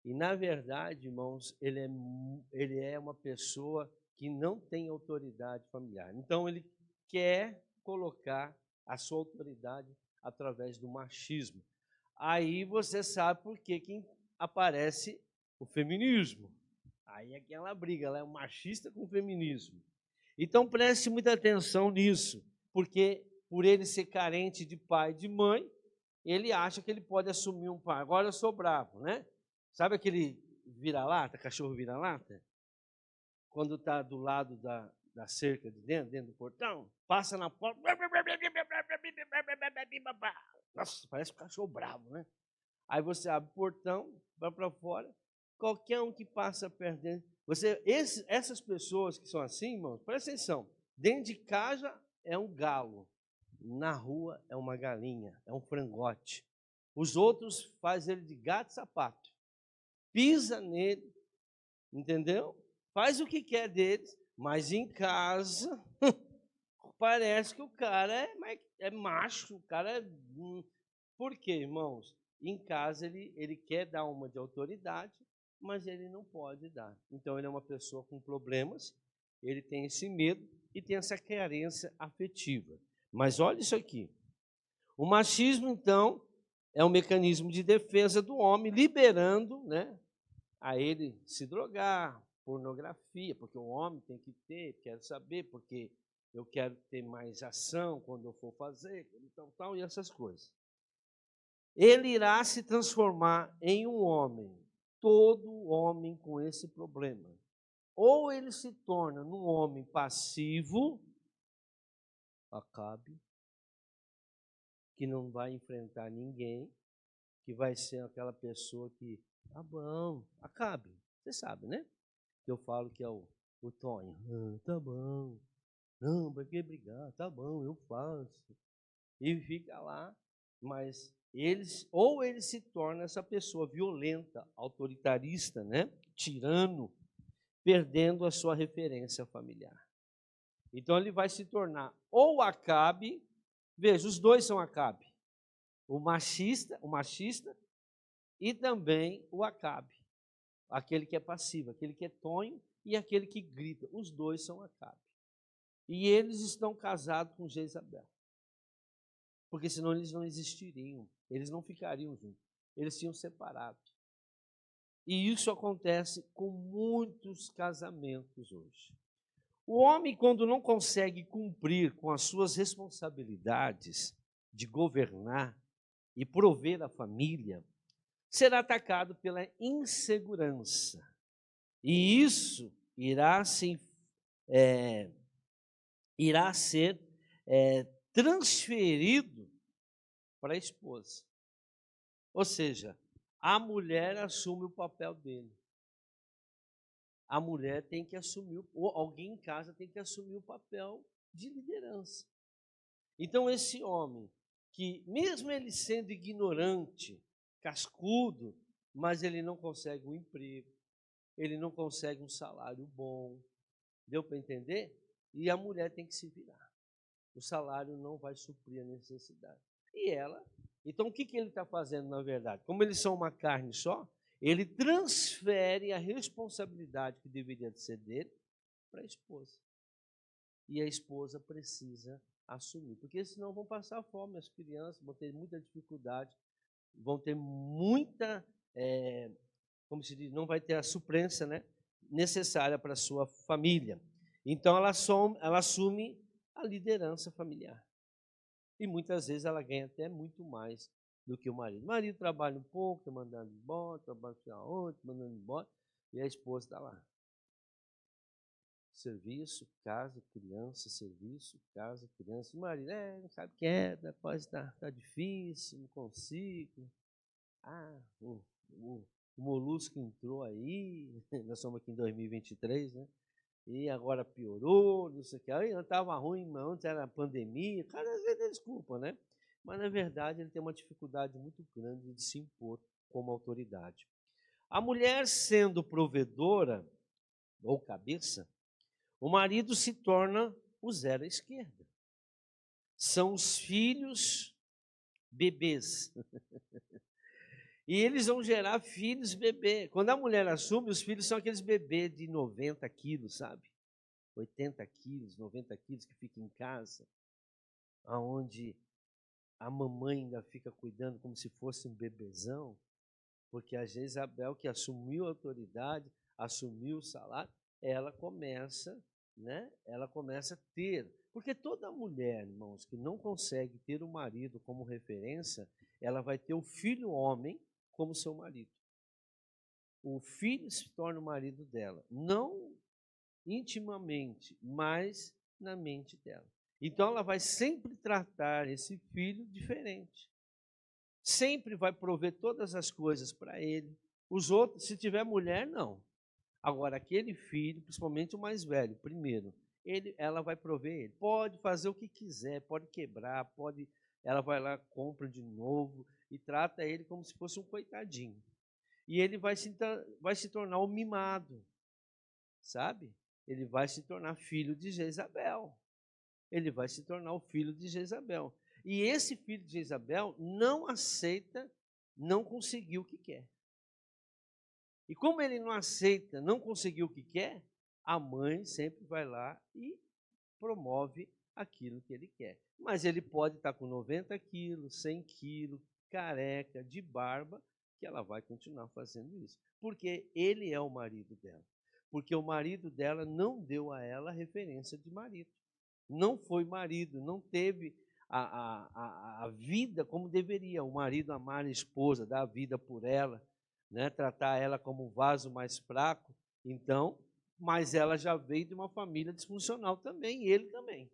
e, na verdade, irmãos, ele é uma pessoa que não tem autoridade familiar. Então, ele quer colocar a sua autoridade através do machismo. Aí você sabe por que aparece o feminismo. Aí é aquela briga, ela é um machista com o feminismo. Então preste muita atenção nisso, porque por ele ser carente de pai e de mãe, ele acha que ele pode assumir um pai. Agora eu sou bravo, né? Sabe aquele vira-lata, cachorro vira-lata? Quando está do lado da cerca de dentro do portão, passa na porta. Nossa, parece um cachorro bravo, né? Aí você abre o portão, vai para fora, qualquer um que passa perto dele. Essas pessoas que são assim, irmãos, presta atenção. Dentro de casa é um galo, na rua é uma galinha, é um frangote. Os outros fazem ele de gato e sapato. Pisa nele, entendeu? Faz o que quer deles, mas em casa parece que o cara é macho, o cara é... Por quê, irmãos? Em casa ele quer dar uma de autoridade, mas ele não pode dar. Então ele é uma pessoa com problemas, ele tem esse medo e tem essa carência afetiva. Mas olha isso aqui. O machismo, então, é um mecanismo de defesa do homem, liberando, né, a ele se drogar, pornografia, porque o homem tem que ter, quero saber, porque eu quero ter mais ação quando eu for fazer, tal, e essas coisas. Ele irá se transformar em um homem, todo homem com esse problema. Ou ele se torna num homem passivo, Acabe, que não vai enfrentar ninguém, que vai ser aquela pessoa que, tá bom, Acabe, você sabe, né? Eu falo que é o Tonho, tá bom, não, vai que brigar, tá bom, eu faço. E fica lá, mas ou ele se torna essa pessoa violenta, autoritarista, né? Tirano, perdendo a sua referência familiar. Então ele vai se tornar ou Acabe, veja, os dois são Acabe, o machista e também o Acabe, aquele que é passivo, aquele que é tonho e aquele que grita, os dois são Acabe. E eles estão casados com Jezabel, porque senão eles não existiriam, eles não ficariam juntos, eles tinham separado. E isso acontece com muitos casamentos hoje. O homem, quando não consegue cumprir com as suas responsabilidades de governar e prover a família, será atacado pela insegurança. E isso irá ser transferido para a esposa. Ou seja, a mulher assume o papel dele. A mulher tem que assumir, ou alguém em casa tem que assumir o papel de liderança. Então, esse homem, que mesmo ele sendo ignorante, cascudo, mas ele não consegue um emprego, ele não consegue um salário bom, deu para entender? E a mulher tem que se virar. O salário não vai suprir a necessidade. E ela, então o que ele está fazendo na verdade? Como eles são uma carne só, ele transfere a responsabilidade que deveria ser dele para a esposa. E a esposa precisa assumir, porque senão vão passar fome as crianças, vão ter muita dificuldade, vão ter muita, como se diz, não vai ter a suprência, né, necessária para a sua família. Então ela assume a liderança familiar. E muitas vezes ela ganha até muito mais do que o marido. O marido trabalha um pouco, está mandando embora, trabalha ontem, mandando embora, e a esposa está lá. Serviço, casa, criança, serviço, casa, criança. O marido, não sabe o que é, depois está difícil, não consigo. O molusco entrou aí, nós estamos aqui em 2023, né? E agora piorou, não sei o que. Aí estava ruim, mas antes era pandemia. Cada vez é desculpa, né? Mas, na verdade, ele tem uma dificuldade muito grande de se impor como autoridade. A mulher sendo provedora, ou cabeça, o marido se torna o zero à esquerda. São os filhos bebês. E eles vão gerar filhos bebê. Quando a mulher assume, os filhos são aqueles bebês de 90 quilos, sabe? 80 quilos, 90 quilos que ficam em casa, onde a mamãe ainda fica cuidando como se fosse um bebezão, porque a Jezabel, que assumiu a autoridade, assumiu o salário, ela começa, né? Ela começa a ter. Porque toda mulher, irmãos, que não consegue ter o marido como referência, ela vai ter o filho homem como seu marido. O filho se torna o marido dela, não intimamente, mas na mente dela. Então ela vai sempre tratar esse filho diferente. Sempre vai prover todas as coisas para ele. Os outros, se tiver mulher, não. Agora, aquele filho, principalmente o mais velho, primeiro, ela vai prover ele. Pode fazer o que quiser, pode quebrar, ela vai lá, compra de novo e trata ele como se fosse um coitadinho. E ele vai se tornar um mimado, sabe? Ele vai se tornar filho de Jezabel. Ele vai se tornar o filho de Jezabel. E esse filho de Jezabel não aceita não conseguir o que quer. E como ele não aceita não conseguir o que quer, a mãe sempre vai lá e promove aquilo que ele quer. Mas ele pode estar com 90 quilos, 100 quilos, careca, de barba, que ela vai continuar fazendo isso. Porque ele é o marido dela. Porque o marido dela não deu a ela referência de marido. Não foi marido, não teve a vida como deveria. O marido amar a esposa, dar a vida por ela, né? Tratar ela como um vaso mais fraco. Então, mas ela já veio de uma família disfuncional também, e ele também.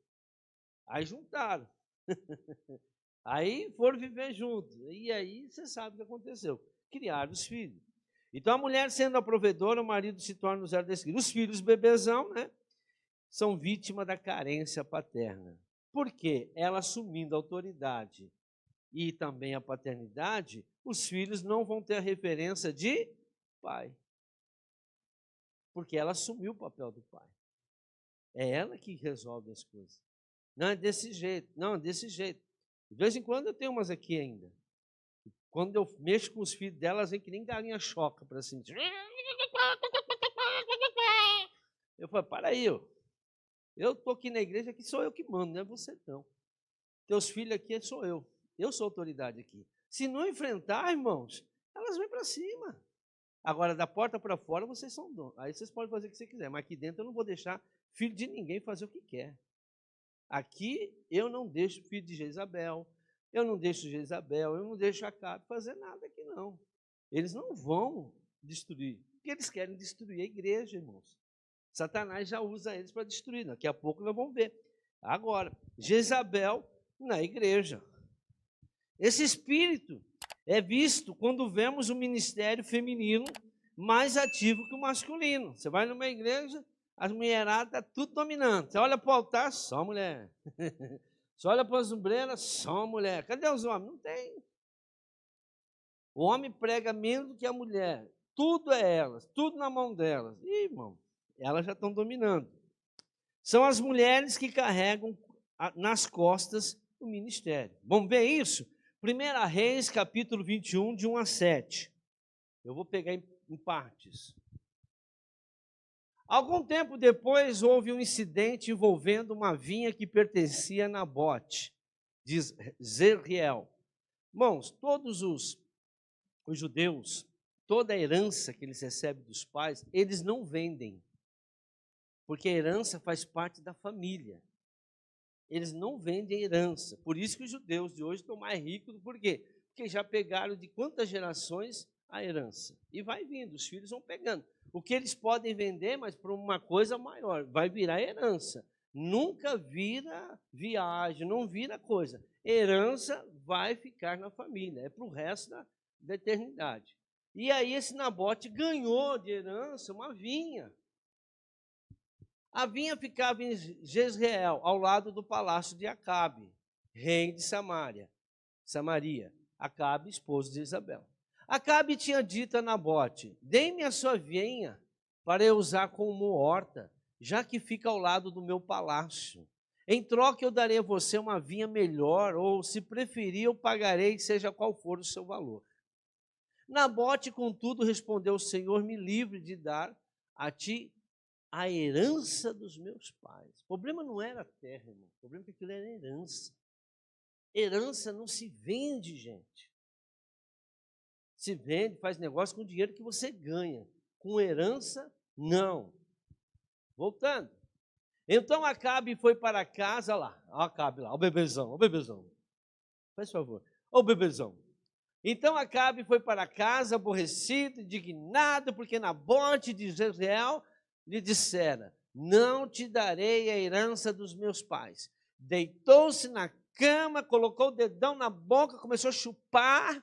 Aí juntaram. Aí foram viver juntos. E aí você sabe o que aconteceu. Criaram os filhos. Então a mulher sendo a provedora, o marido se torna o zero da esquerda. Os filhos bebezão, né? São vítimas da carência paterna. Por quê? Ela assumindo a autoridade e também a paternidade, os filhos não vão ter a referência de pai. Porque ela assumiu o papel do pai. É ela que resolve as coisas. Não é desse jeito, não, é desse jeito. De vez em quando eu tenho umas aqui ainda. Quando eu mexo com os filhos delas, vem que nem galinha choca para cima. Eu falo, para aí, eu estou aqui na igreja, aqui sou eu que mando, não é você não. Teus filhos aqui sou eu. Eu sou autoridade aqui. Se não enfrentar, irmãos, elas vêm para cima. Agora, da porta para fora, vocês são donos. Aí vocês podem fazer o que você quiser, mas aqui dentro eu não vou deixar filho de ninguém fazer o que quer. Aqui eu não deixo filho de Jezabel, eu não deixo Jezabel, eu não deixo Acabe fazer nada aqui não. Eles não vão destruir, porque eles querem destruir a igreja, irmãos. Satanás já usa eles para destruir, daqui a pouco nós vamos ver. Agora, Jezabel na igreja. Esse espírito é visto quando vemos o ministério feminino mais ativo que o masculino. Você vai numa igreja, as mulheradas estão tudo dominando. Você olha para o altar, só mulher. Você olha para as ombreiras, só mulher. Cadê os homens? Não tem. O homem prega menos do que a mulher. Tudo é elas, tudo na mão delas. Ih, irmão, elas já estão dominando. São as mulheres que carregam nas costas o ministério. Vamos ver isso? 1 Reis, capítulo 21, de 1 a 7. Eu vou pegar em partes. Algum tempo depois, houve um incidente envolvendo uma vinha que pertencia a Nabote, de Zeriel. Irmãos, todos os judeus, toda a herança que eles recebem dos pais, eles não vendem, porque a herança faz parte da família. Eles não vendem herança. Por isso que os judeus de hoje estão mais ricos. Por quê? Porque já pegaram de quantas gerações a herança. E vai vindo, os filhos vão pegando. O que eles podem vender, mas para uma coisa maior, vai virar herança. Nunca vira viagem, não vira coisa. Herança vai ficar na família, é para o resto da eternidade. E aí esse Nabote ganhou de herança uma vinha. A vinha ficava em Jezreel, ao lado do palácio de Acabe, rei de Samaria. Acabe, esposo de Isabel. Acabe tinha dito a Nabote: dê-me a sua vinha para eu usar como horta, já que fica ao lado do meu palácio. Em troca eu darei a você uma vinha melhor, ou se preferir eu pagarei, seja qual for o seu valor. Nabote, contudo, respondeu: o Senhor me livre de dar a ti a herança dos meus pais. O problema não era a terra, irmão. O problema é que aquilo era herança. Herança não se vende, gente. Se vende, faz negócio com o dinheiro que você ganha. Com herança, não. Voltando. Então Acabe foi para casa lá. Olha Acabe lá, o bebezão, o bebezão. Faz favor. Ô bebezão. Então Acabe foi para casa aborrecido, indignado, porque Nabote de Jezreel lhe dissera: não te darei a herança dos meus pais. Deitou-se na cama, colocou o dedão na boca, começou a chupar,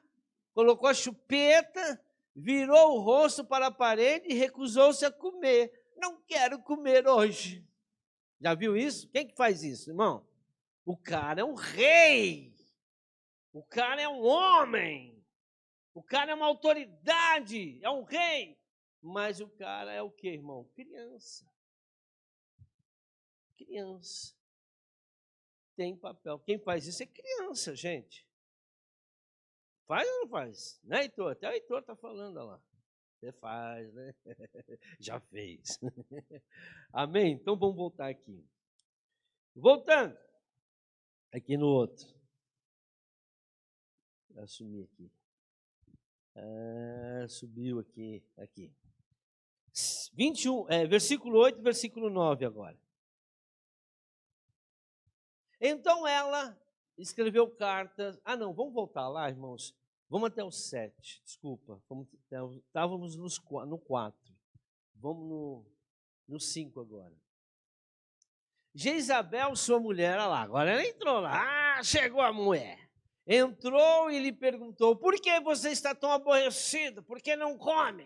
colocou a chupeta, virou o rosto para a parede e recusou-se a comer. Não quero comer hoje. Já viu isso? Quem que faz isso, irmão? O cara é um rei. O cara é um homem. O cara é uma autoridade, é um rei. Mas o cara é o quê, irmão? Criança. Criança. Tem papel. Quem faz isso é criança, gente. Faz ou não faz? Né, Heitor? Até o Heitor está falando, olha lá. Você faz, né? Já fez. Amém? Então vamos voltar aqui. Voltando. Aqui no outro. Vou assumir aqui. Subiu aqui. 21, versículo 8, versículo 9 agora. Então ela escreveu cartas. Não, vamos voltar lá, irmãos. Vamos até o 7, desculpa. Estávamos no 4. Vamos no 5 agora. Jezabel, sua mulher, olha lá, agora ela entrou lá. Chegou a mulher. Entrou e lhe perguntou: por que você está tão aborrecido? Por que não come?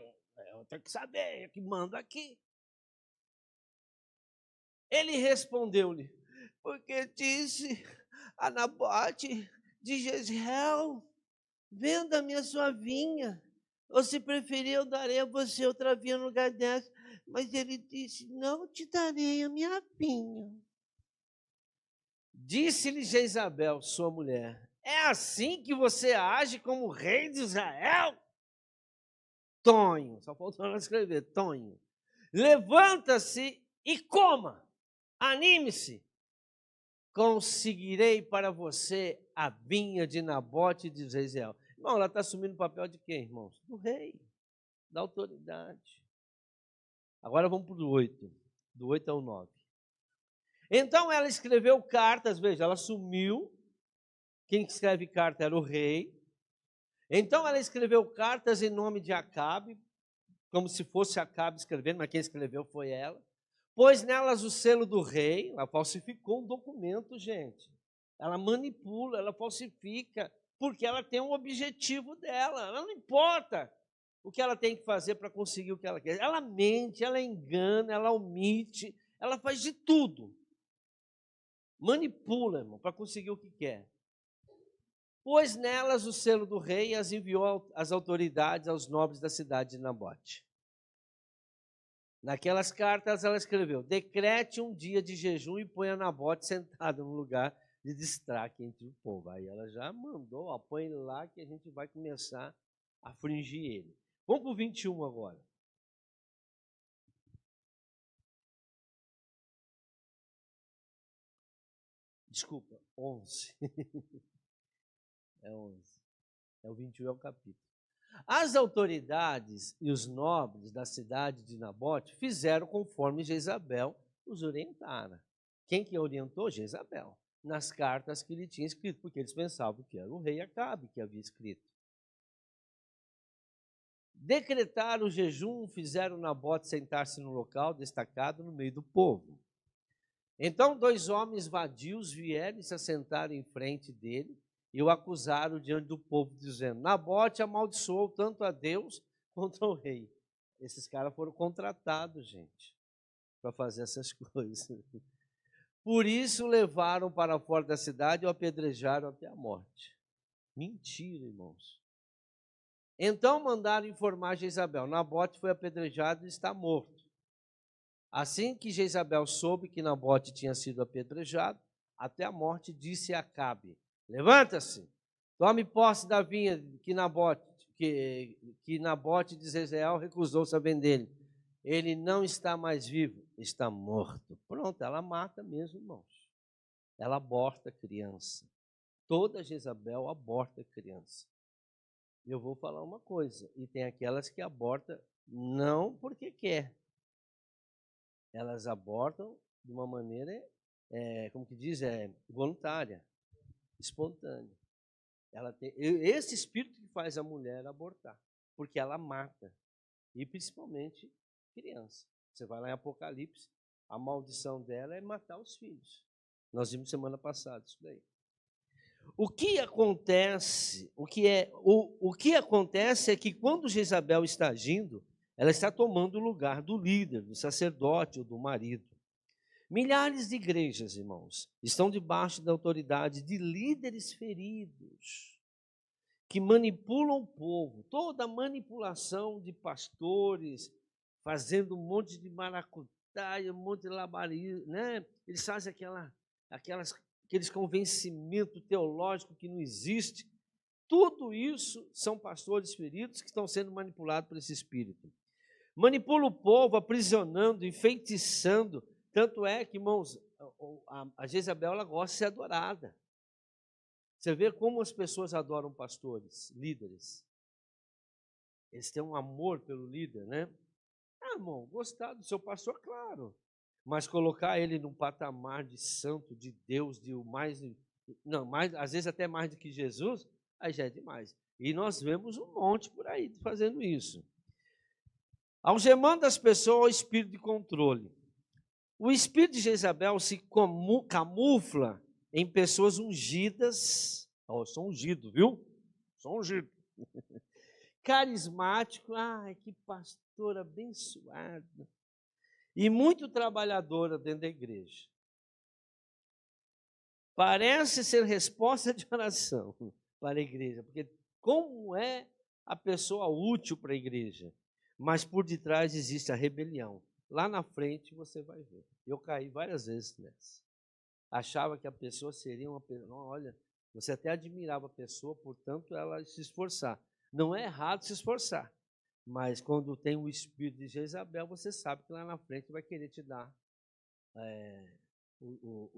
Eu tenho que saber, eu que mando aqui. Ele respondeu-lhe: porque disse a Nabote de Jezreel: venda-me a sua vinha, ou se preferir eu darei a você outra vinha no lugar dessa. Mas ele disse, não te darei a minha vinha. Disse-lhe Jezabel, sua mulher, é assim que você age como rei de Israel? Tonho, só faltou ela escrever, Tonho. Levanta-se e coma, anime-se. Conseguirei para você a vinha de Nabote de Jezreel. Irmão, ela está assumindo o papel de quem, irmãos? Do rei, da autoridade. Agora vamos para o 8, do 8 ao 9. Então ela escreveu cartas, veja, ela sumiu. Quem escreve carta era o rei. Então ela escreveu cartas em nome de Acabe, como se fosse Acabe escrevendo, mas quem escreveu foi ela. Pôs nelas o selo do rei, ela falsificou um documento, gente. Ela manipula, ela falsifica, porque ela tem um objetivo dela. Ela não importa o que ela tem que fazer para conseguir o que ela quer. Ela mente, ela engana, ela omite, ela faz de tudo. Manipula, irmão, para conseguir o que quer. Pôs nelas o selo do rei e as enviou às autoridades, aos nobres da cidade de Nabote. Naquelas cartas ela escreveu, decrete um dia de jejum e ponha Nabote sentado num lugar de destaque entre o povo. Aí ela já mandou, ó, põe lá que a gente vai começar a afligir ele. Vamos para o 21 agora. Desculpa, 11. É 11. É o 21 é o capítulo. As autoridades e os nobres da cidade de Nabote fizeram conforme Jezabel os orientara. Quem que orientou? Jezabel. Nas cartas que ele tinha escrito, porque eles pensavam que era o rei Acabe que havia escrito. Decretaram o jejum, fizeram Nabote sentar-se no local destacado no meio do povo. Então 2 homens vadios vieram e se assentaram em frente dele e o acusaram diante do povo, dizendo, Nabote amaldiçoou tanto a Deus contra o rei. Esses caras foram contratados, gente, para fazer essas coisas. Por isso levaram para fora da cidade e o apedrejaram até a morte. Mentira, irmãos. Então mandaram informar Jezabel, Nabote foi apedrejado e está morto. Assim que Jezabel soube que Nabote tinha sido apedrejado, até a morte, disse a Acabe, levanta-se, tome posse da vinha que Nabote de Jezreel recusou-se a vender. Ele não está mais vivo, está morto. Pronto, ela mata mesmo, irmãos. Ela aborta a criança. Toda Jezabel aborta a criança. Eu vou falar uma coisa, e tem aquelas que abortam não porque quer. Elas abortam de uma maneira, como que diz, voluntária, espontânea. Esse espírito que faz a mulher abortar, porque ela mata, e principalmente criança. Você vai lá em Apocalipse, a maldição dela é matar os filhos. Nós vimos semana passada isso daí. O que acontece é que quando Jezabel está agindo, ela está tomando o lugar do líder, do sacerdote ou do marido. Milhares de igrejas, irmãos, estão debaixo da autoridade de líderes feridos, que manipulam o povo. Toda manipulação de pastores, fazendo um monte de maracutaia, um monte de labarismo, né? Eles fazem aqueles convencimentos teológicos que não existe. Tudo isso são pastores feridos que estão sendo manipulados por esse espírito. Manipula o povo, aprisionando, enfeitiçando. Tanto é que, irmãos, a Jezabel ela gosta de ser adorada. Você vê como as pessoas adoram pastores, líderes. Eles têm um amor pelo líder, né? Irmão, gostar do seu pastor, claro. Mas colocar ele num patamar de santo, de Deus, às vezes até mais do que Jesus, aí já é demais. E nós vemos um monte por aí fazendo isso. Algemando as pessoas ao espírito de controle. O espírito de Jezabel se camufla em pessoas ungidas. Eu sou ungido, viu? Sou ungido. Carismático, que pastor abençoado. E muito trabalhadora dentro da igreja. Parece ser resposta de oração para a igreja, porque como é a pessoa útil para a igreja? Mas por detrás existe a rebelião. lá na frente você vai ver. Eu caí várias vezes nessa. Achava que a pessoa seria uma pessoa, olha, você até admirava a pessoa, portanto, ela se esforçar. Não é errado se esforçar, mas quando tem o espírito de Jezabel, você sabe que lá na frente vai querer te dar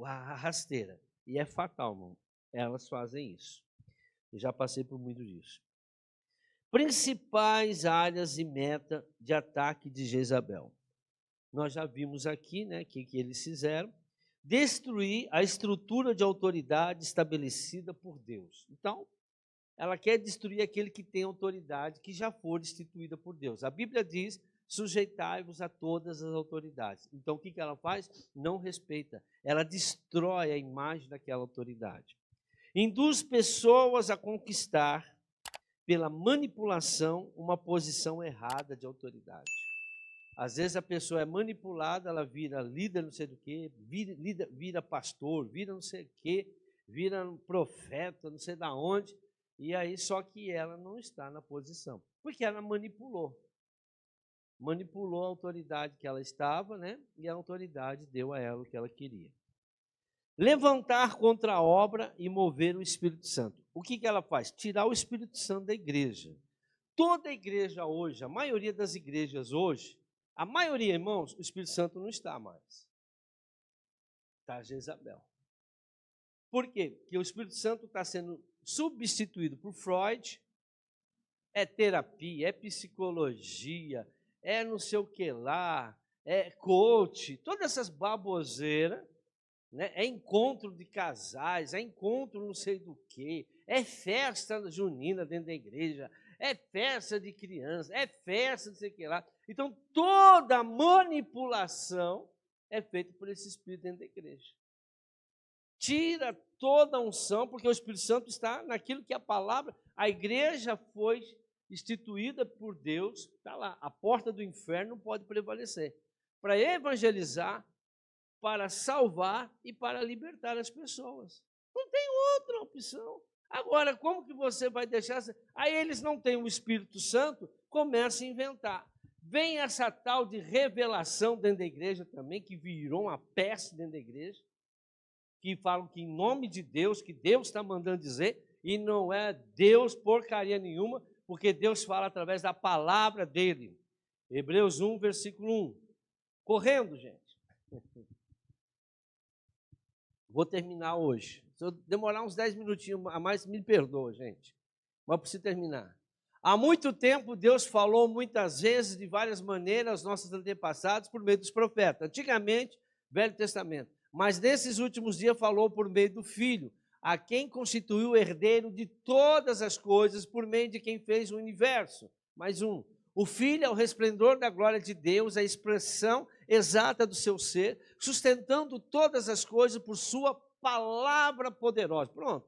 a rasteira. E é fatal, irmão. Elas fazem isso. Eu já passei por muito disso. Principais áreas e meta de ataque de Jezabel. Nós já vimos aqui, né, que eles fizeram. Destruir a estrutura de autoridade estabelecida por Deus. Então, ela quer destruir aquele que tem autoridade, que já foi instituída por Deus. A Bíblia diz, sujeitai-vos a todas as autoridades. Então, o que ela faz? Não respeita. Ela destrói a imagem daquela autoridade. Induz pessoas a conquistar, pela manipulação, uma posição errada de autoridade. Às vezes a pessoa é manipulada, ela vira líder não sei do que, vira pastor, vira não sei o que, vira um profeta, não sei da onde, e aí só que ela não está na posição, porque ela manipulou a autoridade que ela estava, né? E a autoridade deu a ela o que ela queria. Levantar contra a obra e mover o Espírito Santo. O que ela faz? Tirar o Espírito Santo da igreja. Toda a igreja hoje, a maioria das igrejas hoje, a maioria, irmãos, o Espírito Santo não está mais. Está Jezabel. Por quê? Porque o Espírito Santo está sendo substituído por Freud, é terapia, é psicologia, é não sei o que lá, é coach, todas essas baboseiras, né? É encontro de casais, é encontro não sei do que, é festa junina dentro da igreja, é festa de criança, é festa não sei o que lá. Então, toda manipulação é feita por esse Espírito dentro da igreja. Tira toda a unção, porque o Espírito Santo está naquilo que a palavra, a igreja foi instituída por Deus, está lá, a porta do inferno não pode prevalecer, para evangelizar, para salvar e para libertar as pessoas. Não tem outra opção. Agora, como que você vai deixar? Aí eles não têm o Espírito Santo, começa a inventar. Vem essa tal de revelação dentro da igreja também, que virou uma peste dentro da igreja, que falam que em nome de Deus, que Deus está mandando dizer, e não é Deus porcaria nenhuma, porque Deus fala através da palavra dele. Hebreus 1, versículo 1. Correndo, gente. Vou terminar hoje. Se eu demorar uns 10 minutinhos a mais, me perdoa, gente. Mas preciso terminar. Há muito tempo, Deus falou muitas vezes, de várias maneiras, aos nossos antepassados, por meio dos profetas. Antigamente, Velho Testamento. Mas nesses últimos dias falou por meio do Filho, a quem constituiu o herdeiro de todas as coisas, por meio de quem fez o universo. Mais um. O Filho é o resplendor da glória de Deus, a expressão exata do seu ser, sustentando todas as coisas por sua palavra poderosa. Pronto.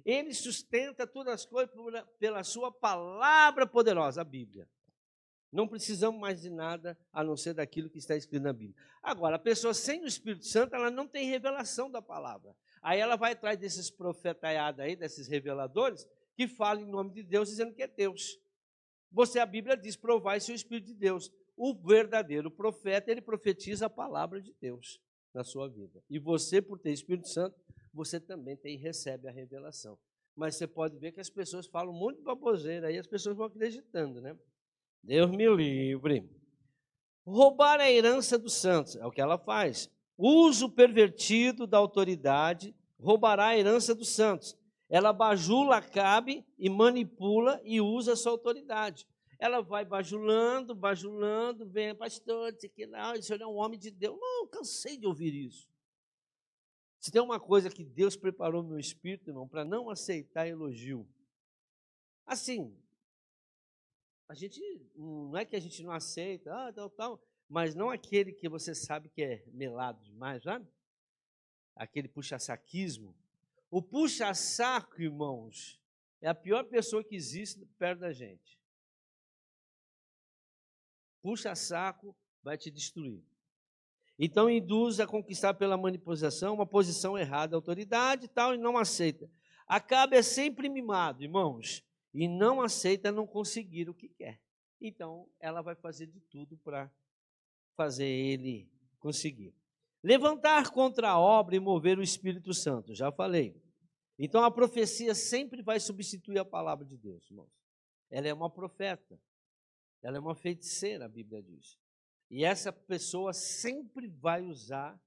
Ele sustenta todas as coisas pela sua palavra poderosa, a Bíblia. Não precisamos mais de nada a não ser daquilo que está escrito na Bíblia. Agora, a pessoa sem o Espírito Santo, ela não tem revelação da palavra. Aí ela vai atrás desses profetaiados aí, desses reveladores, que falam em nome de Deus, dizendo que é Deus. A Bíblia diz, provai-se o Espírito de Deus. O verdadeiro profeta, ele profetiza a palavra de Deus na sua vida. E você, por ter Espírito Santo, você também recebe a revelação. Mas você pode ver que as pessoas falam um monte de baboseira, aí as pessoas vão acreditando, né? Deus me livre. Roubar a herança dos santos, é o que ela faz. Uso pervertido da autoridade, roubará a herança dos santos. Ela bajula Acabe e manipula e usa a sua autoridade. Ela vai bajulando, vem, pastor, disse que não, o senhor é um homem de Deus. Não, cansei de ouvir isso. Se tem uma coisa que Deus preparou no meu espírito, irmão, para não aceitar elogio. Assim, a gente, não é que a gente não aceita, tal, mas não aquele que você sabe que é melado demais, sabe? Aquele puxa-saquismo. O puxa-saco, irmãos, é a pior pessoa que existe perto da gente. Puxa-saco vai te destruir. Então, induz a conquistar pela manipulação uma posição errada da autoridade e tal, e não aceita. Acabe é sempre mimado, irmãos, e não aceita não conseguir o que quer. Então, ela vai fazer de tudo para fazer ele conseguir. Levantar contra a obra e mover o Espírito Santo, já falei. Então a profecia sempre vai substituir a palavra de Deus, irmãos. Ela é uma profeta, ela é uma feiticeira, a Bíblia diz. E essa pessoa sempre vai usar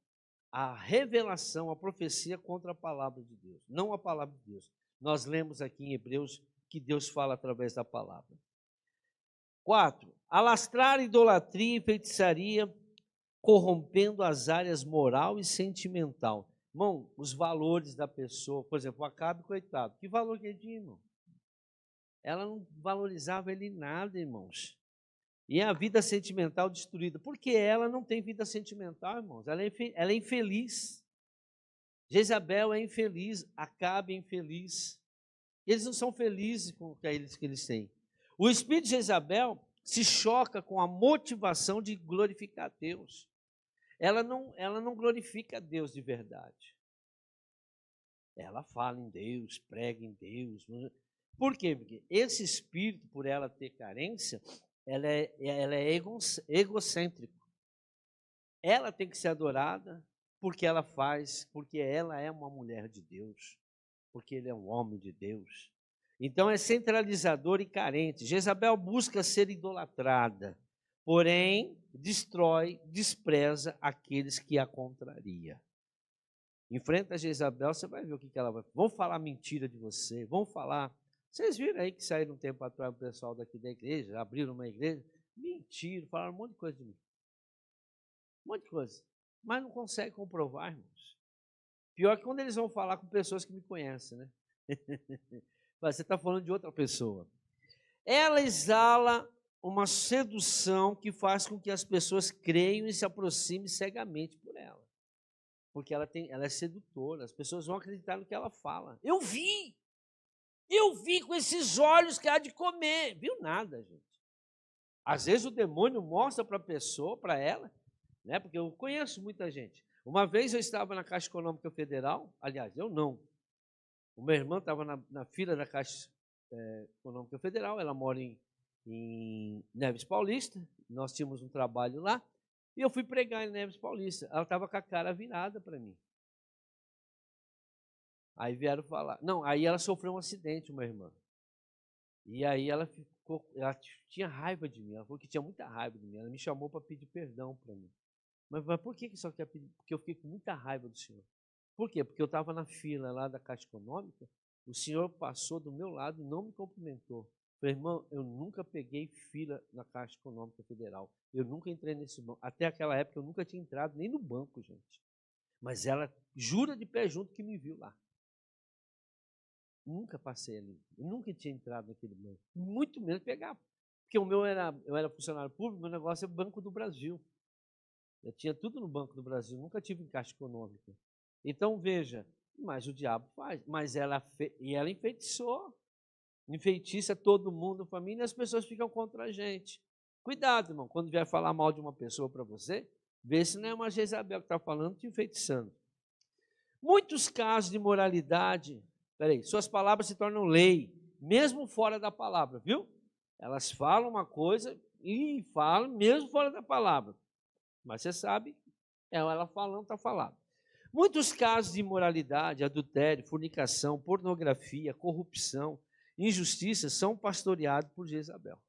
a revelação, a profecia contra a palavra de Deus, não a palavra de Deus. Nós lemos aqui em Hebreus que Deus fala através da palavra. 4. Alastrar idolatria e feitiçaria, corrompendo as áreas moral e sentimental. Irmão, os valores da pessoa, por exemplo, o Acabe, coitado, que valor que ele tinha, irmão? Ela não valorizava ele em nada, irmãos. E a vida sentimental destruída, porque ela não tem vida sentimental, irmãos, ela é infeliz. Jezabel é infeliz, Acabe é infeliz. Eles não são felizes com o que eles têm. O espírito de Jezabel se choca com a motivação de glorificar Deus. Ela não glorifica Deus de verdade. Ela fala em Deus, prega em Deus. Por quê? Porque esse espírito, por ela ter carência, ela é egocêntrica. Ela tem que ser adorada porque ela faz, porque ela é uma mulher de Deus, porque ele é um homem de Deus. Então é centralizador e carente. Jezabel busca ser idolatrada, porém destrói, despreza aqueles que a contraria. Enfrenta a Jezabel, você vai ver o que ela vai. Vão falar mentira de você, vão falar. Vocês viram aí que saíram um tempo atrás o pessoal daqui da igreja, abriram uma igreja, mentira, falaram um monte de coisa de mim. Um monte de coisa. Mas não consegue comprovar, irmãos. Pior que quando eles vão falar com pessoas que me conhecem, né? Você está falando de outra pessoa. Ela exala uma sedução que faz com que as pessoas creiam e se aproximem cegamente por ela. Porque ela é sedutora, as pessoas vão acreditar no que ela fala. Eu vi com esses olhos que há de comer. Viu nada, gente. Às vezes o demônio mostra para a pessoa, para ela, né? Porque eu conheço muita gente. Uma vez eu estava na Caixa Econômica Federal, aliás, eu não. O meu irmão estava na fila da Caixa Econômica Federal, ela mora em Neves Paulista, nós tínhamos um trabalho lá, e eu fui pregar em Neves Paulista. Ela estava com a cara virada para mim. Aí vieram falar. Não, aí ela sofreu um acidente, uma irmã. E aí ela tinha raiva de mim, ela falou que tinha muita raiva de mim, ela me chamou para pedir perdão para mim. Mas por que só quer pedir? Porque eu fiquei com muita raiva do senhor. Por quê? Porque eu estava na fila lá da Caixa Econômica, o senhor passou do meu lado e não me cumprimentou. Falei, irmão, eu nunca peguei fila na Caixa Econômica Federal. Eu nunca entrei nesse banco. Até aquela época eu nunca tinha entrado nem no banco, gente. Mas ela jura de pé junto que me viu lá. Nunca passei ali. Eu nunca tinha entrado naquele banco. Muito menos pegar. Porque eu era funcionário público, meu negócio é Banco do Brasil. Eu tinha tudo no Banco do Brasil, nunca tive em Caixa Econômica. Então, veja, mas o diabo faz. Mas ela enfeitiçou. Enfeitiça todo mundo, família, e as pessoas ficam contra a gente. Cuidado, irmão, quando vier falar mal de uma pessoa para você, vê se não é uma Jezabel que está falando, te enfeitiçando. Muitos casos de imoralidade, suas palavras se tornam lei, mesmo fora da palavra, viu? Elas falam uma coisa e falam mesmo fora da palavra. Mas você sabe, ela falando, está falando. Muitos casos de imoralidade, adultério, fornicação, pornografia, corrupção, injustiça são pastoreados por Jezabel.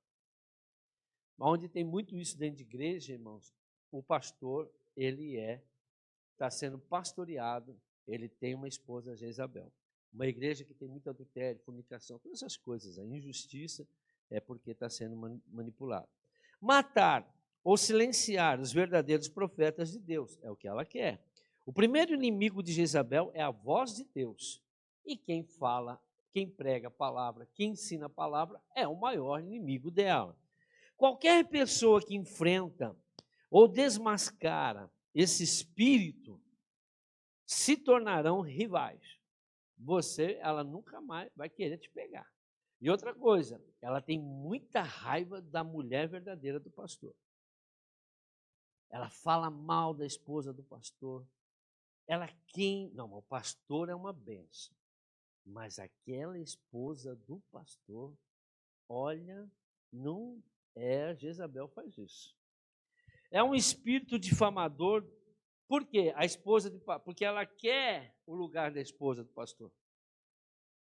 Onde tem muito isso dentro de igreja, irmãos, o pastor, ele está sendo pastoreado, ele tem uma esposa, Jezabel. Uma igreja que tem muito adultério, fornicação, todas essas coisas, a injustiça é porque está sendo manipulado. Matar ou silenciar os verdadeiros profetas de Deus, é o que ela quer. O primeiro inimigo de Jezabel é a voz de Deus. E quem fala, quem prega a palavra, quem ensina a palavra, é o maior inimigo dela. Qualquer pessoa que enfrenta ou desmascara esse espírito se tornarão rivais. Ela nunca mais vai querer te pegar. E outra coisa, ela tem muita raiva da mulher verdadeira do pastor. Ela fala mal da esposa do pastor. Não, o pastor é uma bênção. Mas aquela esposa do pastor, olha, não é, Jezabel faz isso. É um espírito difamador. Por quê? Porque ela quer o lugar da esposa do pastor.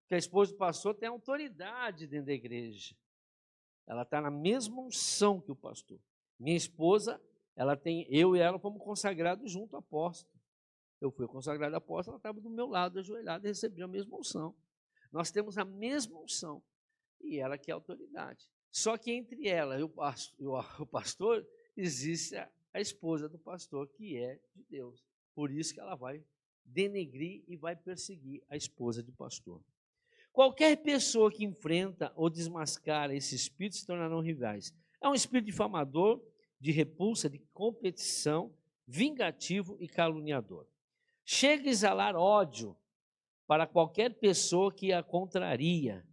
Porque a esposa do pastor tem autoridade dentro da igreja. Ela está na mesma unção que o pastor. Minha esposa, eu e ela fomos consagrados junto ao apóstolo. Eu fui consagrado apóstolo, ela estava do meu lado, ajoelhada, e recebeu a mesma unção. Nós temos a mesma unção. E ela que é autoridade. Só que entre ela e o pastor, existe a esposa do pastor, que é de Deus. Por isso que ela vai denegrir e vai perseguir a esposa do pastor. Qualquer pessoa que enfrenta ou desmascara esse espírito se tornarão rivais. É um espírito difamador, de repulsa, de competição, vingativo e caluniador. Chega a exalar ódio para qualquer pessoa que a contraria.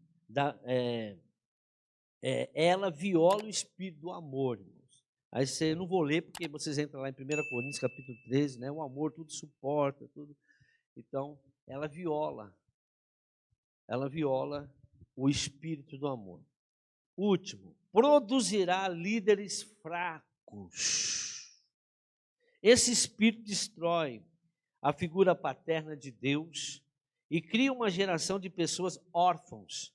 Ela viola o espírito do amor, irmãos. Aí eu não vou ler, porque vocês entram lá em 1 Coríntios, capítulo 13, né? O amor tudo suporta, tudo. Então, ela viola o espírito do amor. Último, produzirá líderes fracos. Esse espírito destrói a figura paterna de Deus e cria uma geração de pessoas órfãos,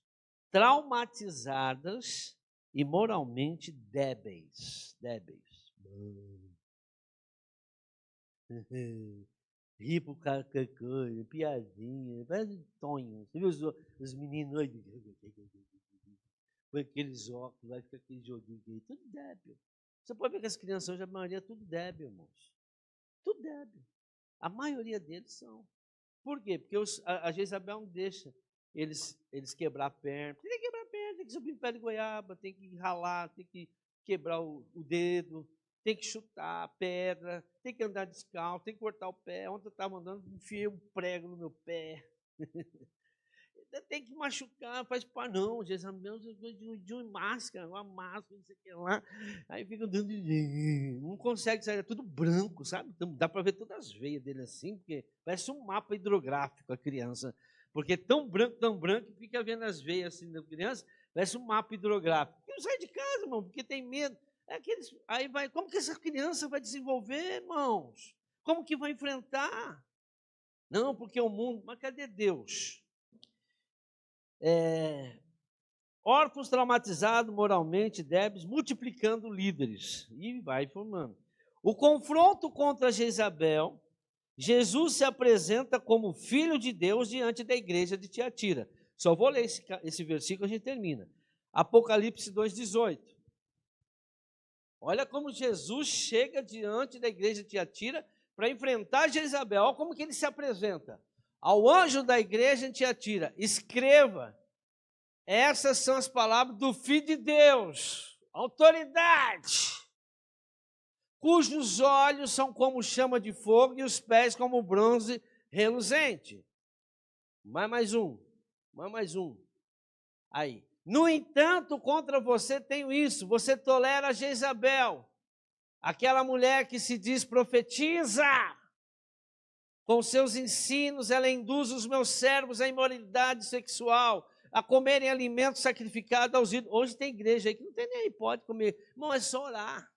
traumatizadas e moralmente débeis. Ri pro cara, piadinha, parece Tonho. Você viu os meninos com aqueles óculos, vai ficar aquele joguinho aí, tudo débil. Você pode ver que as crianças hoje, a maioria é tudo débil, irmãos. Tudo débil. A maioria deles são. Por quê? Porque a Jezabel não deixa eles quebrar a perna. Tem que quebrar a perna, tem que subir no pé de goiaba, tem que ralar, tem que quebrar o dedo, tem que chutar a pedra, tem que andar descalço, tem que cortar o pé. Ontem eu estava andando, enfiei um prego no meu pé. Tem que machucar, faz para não, Jezabel de máscara, uma máscara, não sei o que lá. Aí fica dando, não consegue sair, é tudo branco, sabe? Então, dá para ver todas as veias dele assim, porque parece um mapa hidrográfico a criança. Porque é tão branco, que fica vendo as veias assim da criança, parece um mapa hidrográfico. E não sai de casa, irmão, porque tem medo. Aí vai, como que essa criança vai desenvolver, irmãos? Como que vai enfrentar? Não, porque o mundo, mas cadê Deus? Órfãos traumatizados, moralmente débeis, multiplicando líderes. E vai formando. O confronto contra Jezabel, Jesus se apresenta como filho de Deus diante da igreja de Tiatira. Só vou ler esse versículo e a gente termina. Apocalipse 2,18. Olha como Jesus chega diante da igreja de Tiatira para enfrentar Jezabel. Olha como que ele se apresenta. Ao anjo da igreja em Tiatira, escreva: essas são as palavras do Filho de Deus, autoridade, cujos olhos são como chama de fogo e os pés como bronze reluzente. Mais um. Aí. No entanto, contra você tenho isso, você tolera Jezabel, aquela mulher que se diz profetiza. Com seus ensinos, ela induz os meus servos à imoralidade sexual, a comerem alimentos sacrificados aos ídolos. Hoje tem igreja aí que não tem nem aí, pode comer. Não, é só orar.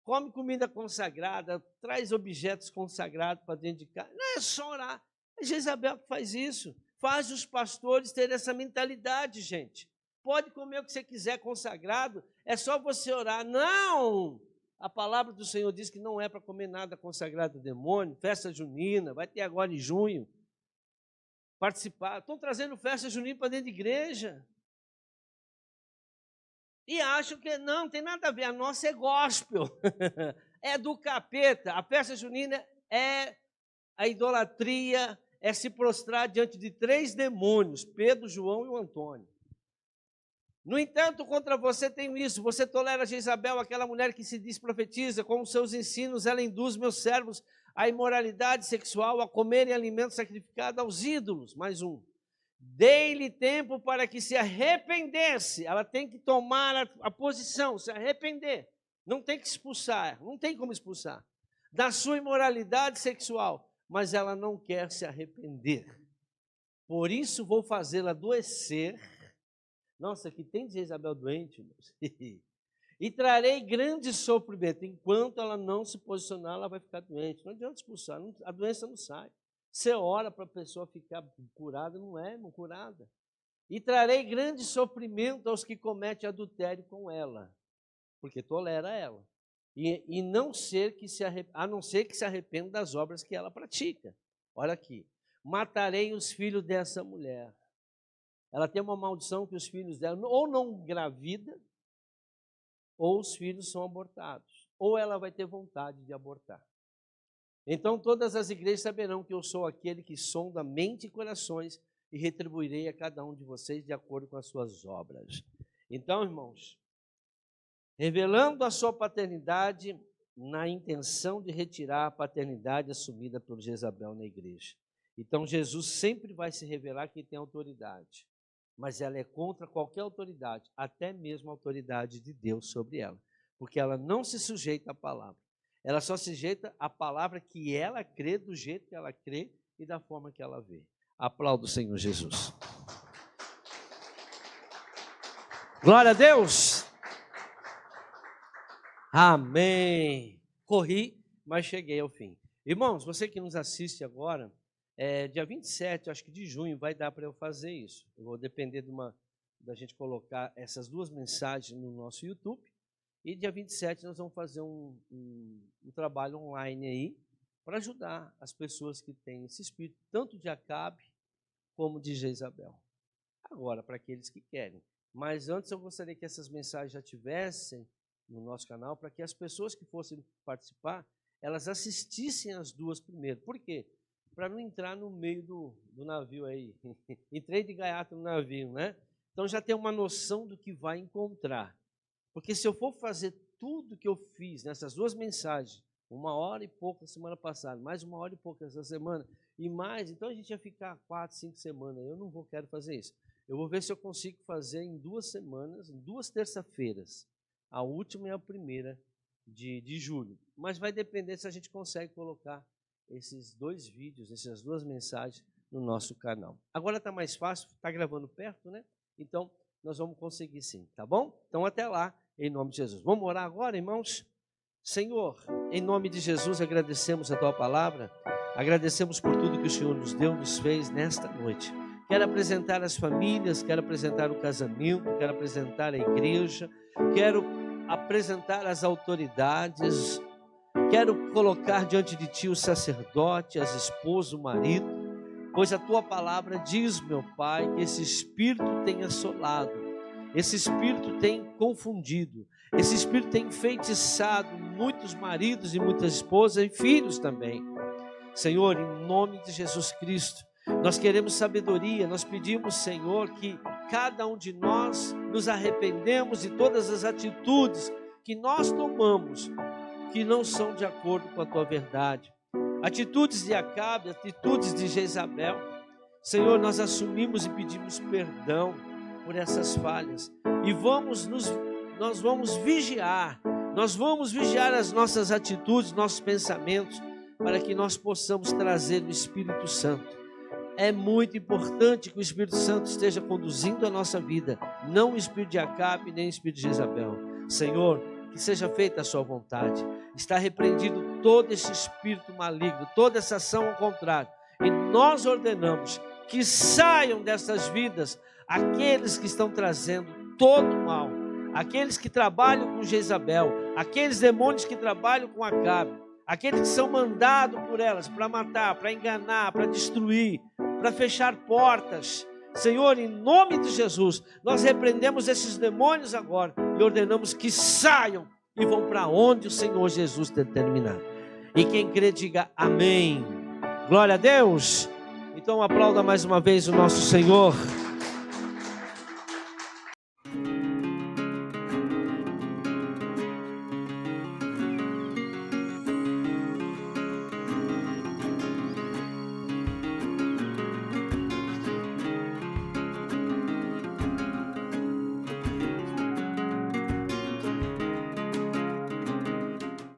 Come comida consagrada, traz objetos consagrados para dentro de casa. Não, é só orar. É Jezabel que faz isso. Faz os pastores terem essa mentalidade, gente. Pode comer o que você quiser consagrado, é só você orar. Não! A palavra do Senhor diz que não é para comer nada consagrado ao demônio. Festa junina, vai ter agora em junho. Participar. Estão trazendo festa junina para dentro de igreja. E acham que não tem nada a ver. A nossa é gospel. É do capeta. A festa junina é a idolatria, é se prostrar diante de 3 demônios, Pedro, João e o Antônio. No entanto, contra você tenho isso, você tolera Jezabel, aquela mulher que se diz profetiza, com os seus ensinos ela induz meus servos à imoralidade sexual, a comerem alimentos sacrificados aos ídolos. Mais um. Dei-lhe tempo para que se arrependesse, ela tem que tomar a posição, se arrepender, não tem que expulsar, não tem como expulsar, da sua imoralidade sexual, mas ela não quer se arrepender. Por isso vou fazê-la adoecer. Nossa, que tem de Jezabel doente, E trarei grande sofrimento. Enquanto ela não se posicionar, ela vai ficar doente. Não adianta expulsar, a doença não sai. Você ora para a pessoa ficar curada, não é, irmão, curada. E trarei grande sofrimento aos que cometem adultério com ela, porque tolera ela. A não ser que se arrependa das obras que ela pratica. Olha aqui. Matarei os filhos dessa mulher. Ela tem uma maldição que os filhos dela ou não engravida, ou os filhos são abortados, ou ela vai ter vontade de abortar. Então todas as igrejas saberão que eu sou aquele que sonda mente e corações e retribuirei a cada um de vocês de acordo com as suas obras. Então, irmãos, revelando a sua paternidade na intenção de retirar a paternidade assumida por Jezabel na igreja. Então Jesus sempre vai se revelar que tem autoridade, mas ela é contra qualquer autoridade, até mesmo a autoridade de Deus sobre ela, porque ela não se sujeita à palavra, ela só se sujeita à palavra que ela crê, do jeito que ela crê e da forma que ela vê. Aplauda o Senhor Jesus. Glória a Deus. Amém. Corri, mas cheguei ao fim. Irmãos, você que nos assiste agora, dia 27, acho que de junho, vai dar para eu fazer isso. Eu vou depender da gente colocar essas duas mensagens no nosso YouTube. E dia 27 nós vamos fazer um trabalho online aí, para ajudar as pessoas que têm esse espírito, tanto de Acabe como de Jezabel. Agora, para aqueles que querem. Mas antes eu gostaria que essas mensagens já tivessem no nosso canal, para que as pessoas que fossem participar, elas assistissem as duas primeiro. Por quê? Para não entrar no meio do navio aí. Entrei de gaiato no navio, né? Então já tem uma noção do que vai encontrar. Porque se eu for fazer tudo que eu fiz nessas duas mensagens, 1 hora e pouco semana passada, mais 1 hora e pouco essa semana, e mais, então a gente ia ficar 4, 5 semanas. Eu não quero fazer isso. Eu vou ver se eu consigo fazer em 2 semanas, em 2 terça-feiras. A última e a primeira de julho. Mas vai depender se a gente consegue colocar esses 2 vídeos, essas 2 mensagens no nosso canal. Agora está mais fácil, está gravando perto, né? Então, nós vamos conseguir sim, tá bom? Então, até lá, em nome de Jesus. Vamos orar agora, irmãos? Senhor, em nome de Jesus, agradecemos a Tua palavra, agradecemos por tudo que o Senhor nos deu, nos fez nesta noite. Quero apresentar as famílias, quero apresentar o casamento, quero apresentar a igreja, quero apresentar as autoridades, quero colocar diante de Ti o sacerdote, as esposas, o marido, pois a Tua palavra diz, meu Pai, que esse espírito tem assolado, esse espírito tem confundido, esse espírito tem enfeitiçado muitos maridos e muitas esposas e filhos também. Senhor, em nome de Jesus Cristo, nós queremos sabedoria, nós pedimos, Senhor, que cada um de nós nos arrependemos de todas as atitudes que nós tomamos, que não são de acordo com a Tua verdade. Atitudes de Acabe, atitudes de Jezabel. Senhor, nós assumimos e pedimos perdão por essas falhas. E nós vamos vigiar as nossas atitudes, nossos pensamentos, para que nós possamos trazer o Espírito Santo. É muito importante que o Espírito Santo esteja conduzindo a nossa vida, não o espírito de Acabe, nem o espírito de Jezabel. Senhor, que seja feita a sua vontade. Está repreendido todo esse espírito maligno, toda essa ação ao contrário. E nós ordenamos que saiam dessas vidas aqueles que estão trazendo todo o mal, aqueles que trabalham com Jezabel, aqueles demônios que trabalham com Acabe, aqueles que são mandados por elas para matar, para enganar, para destruir, para fechar portas. Senhor, em nome de Jesus, nós repreendemos esses demônios agora e ordenamos que saiam e vão para onde o Senhor Jesus determinar. E quem crê, diga amém. Glória a Deus. Então aplauda mais uma vez o nosso Senhor.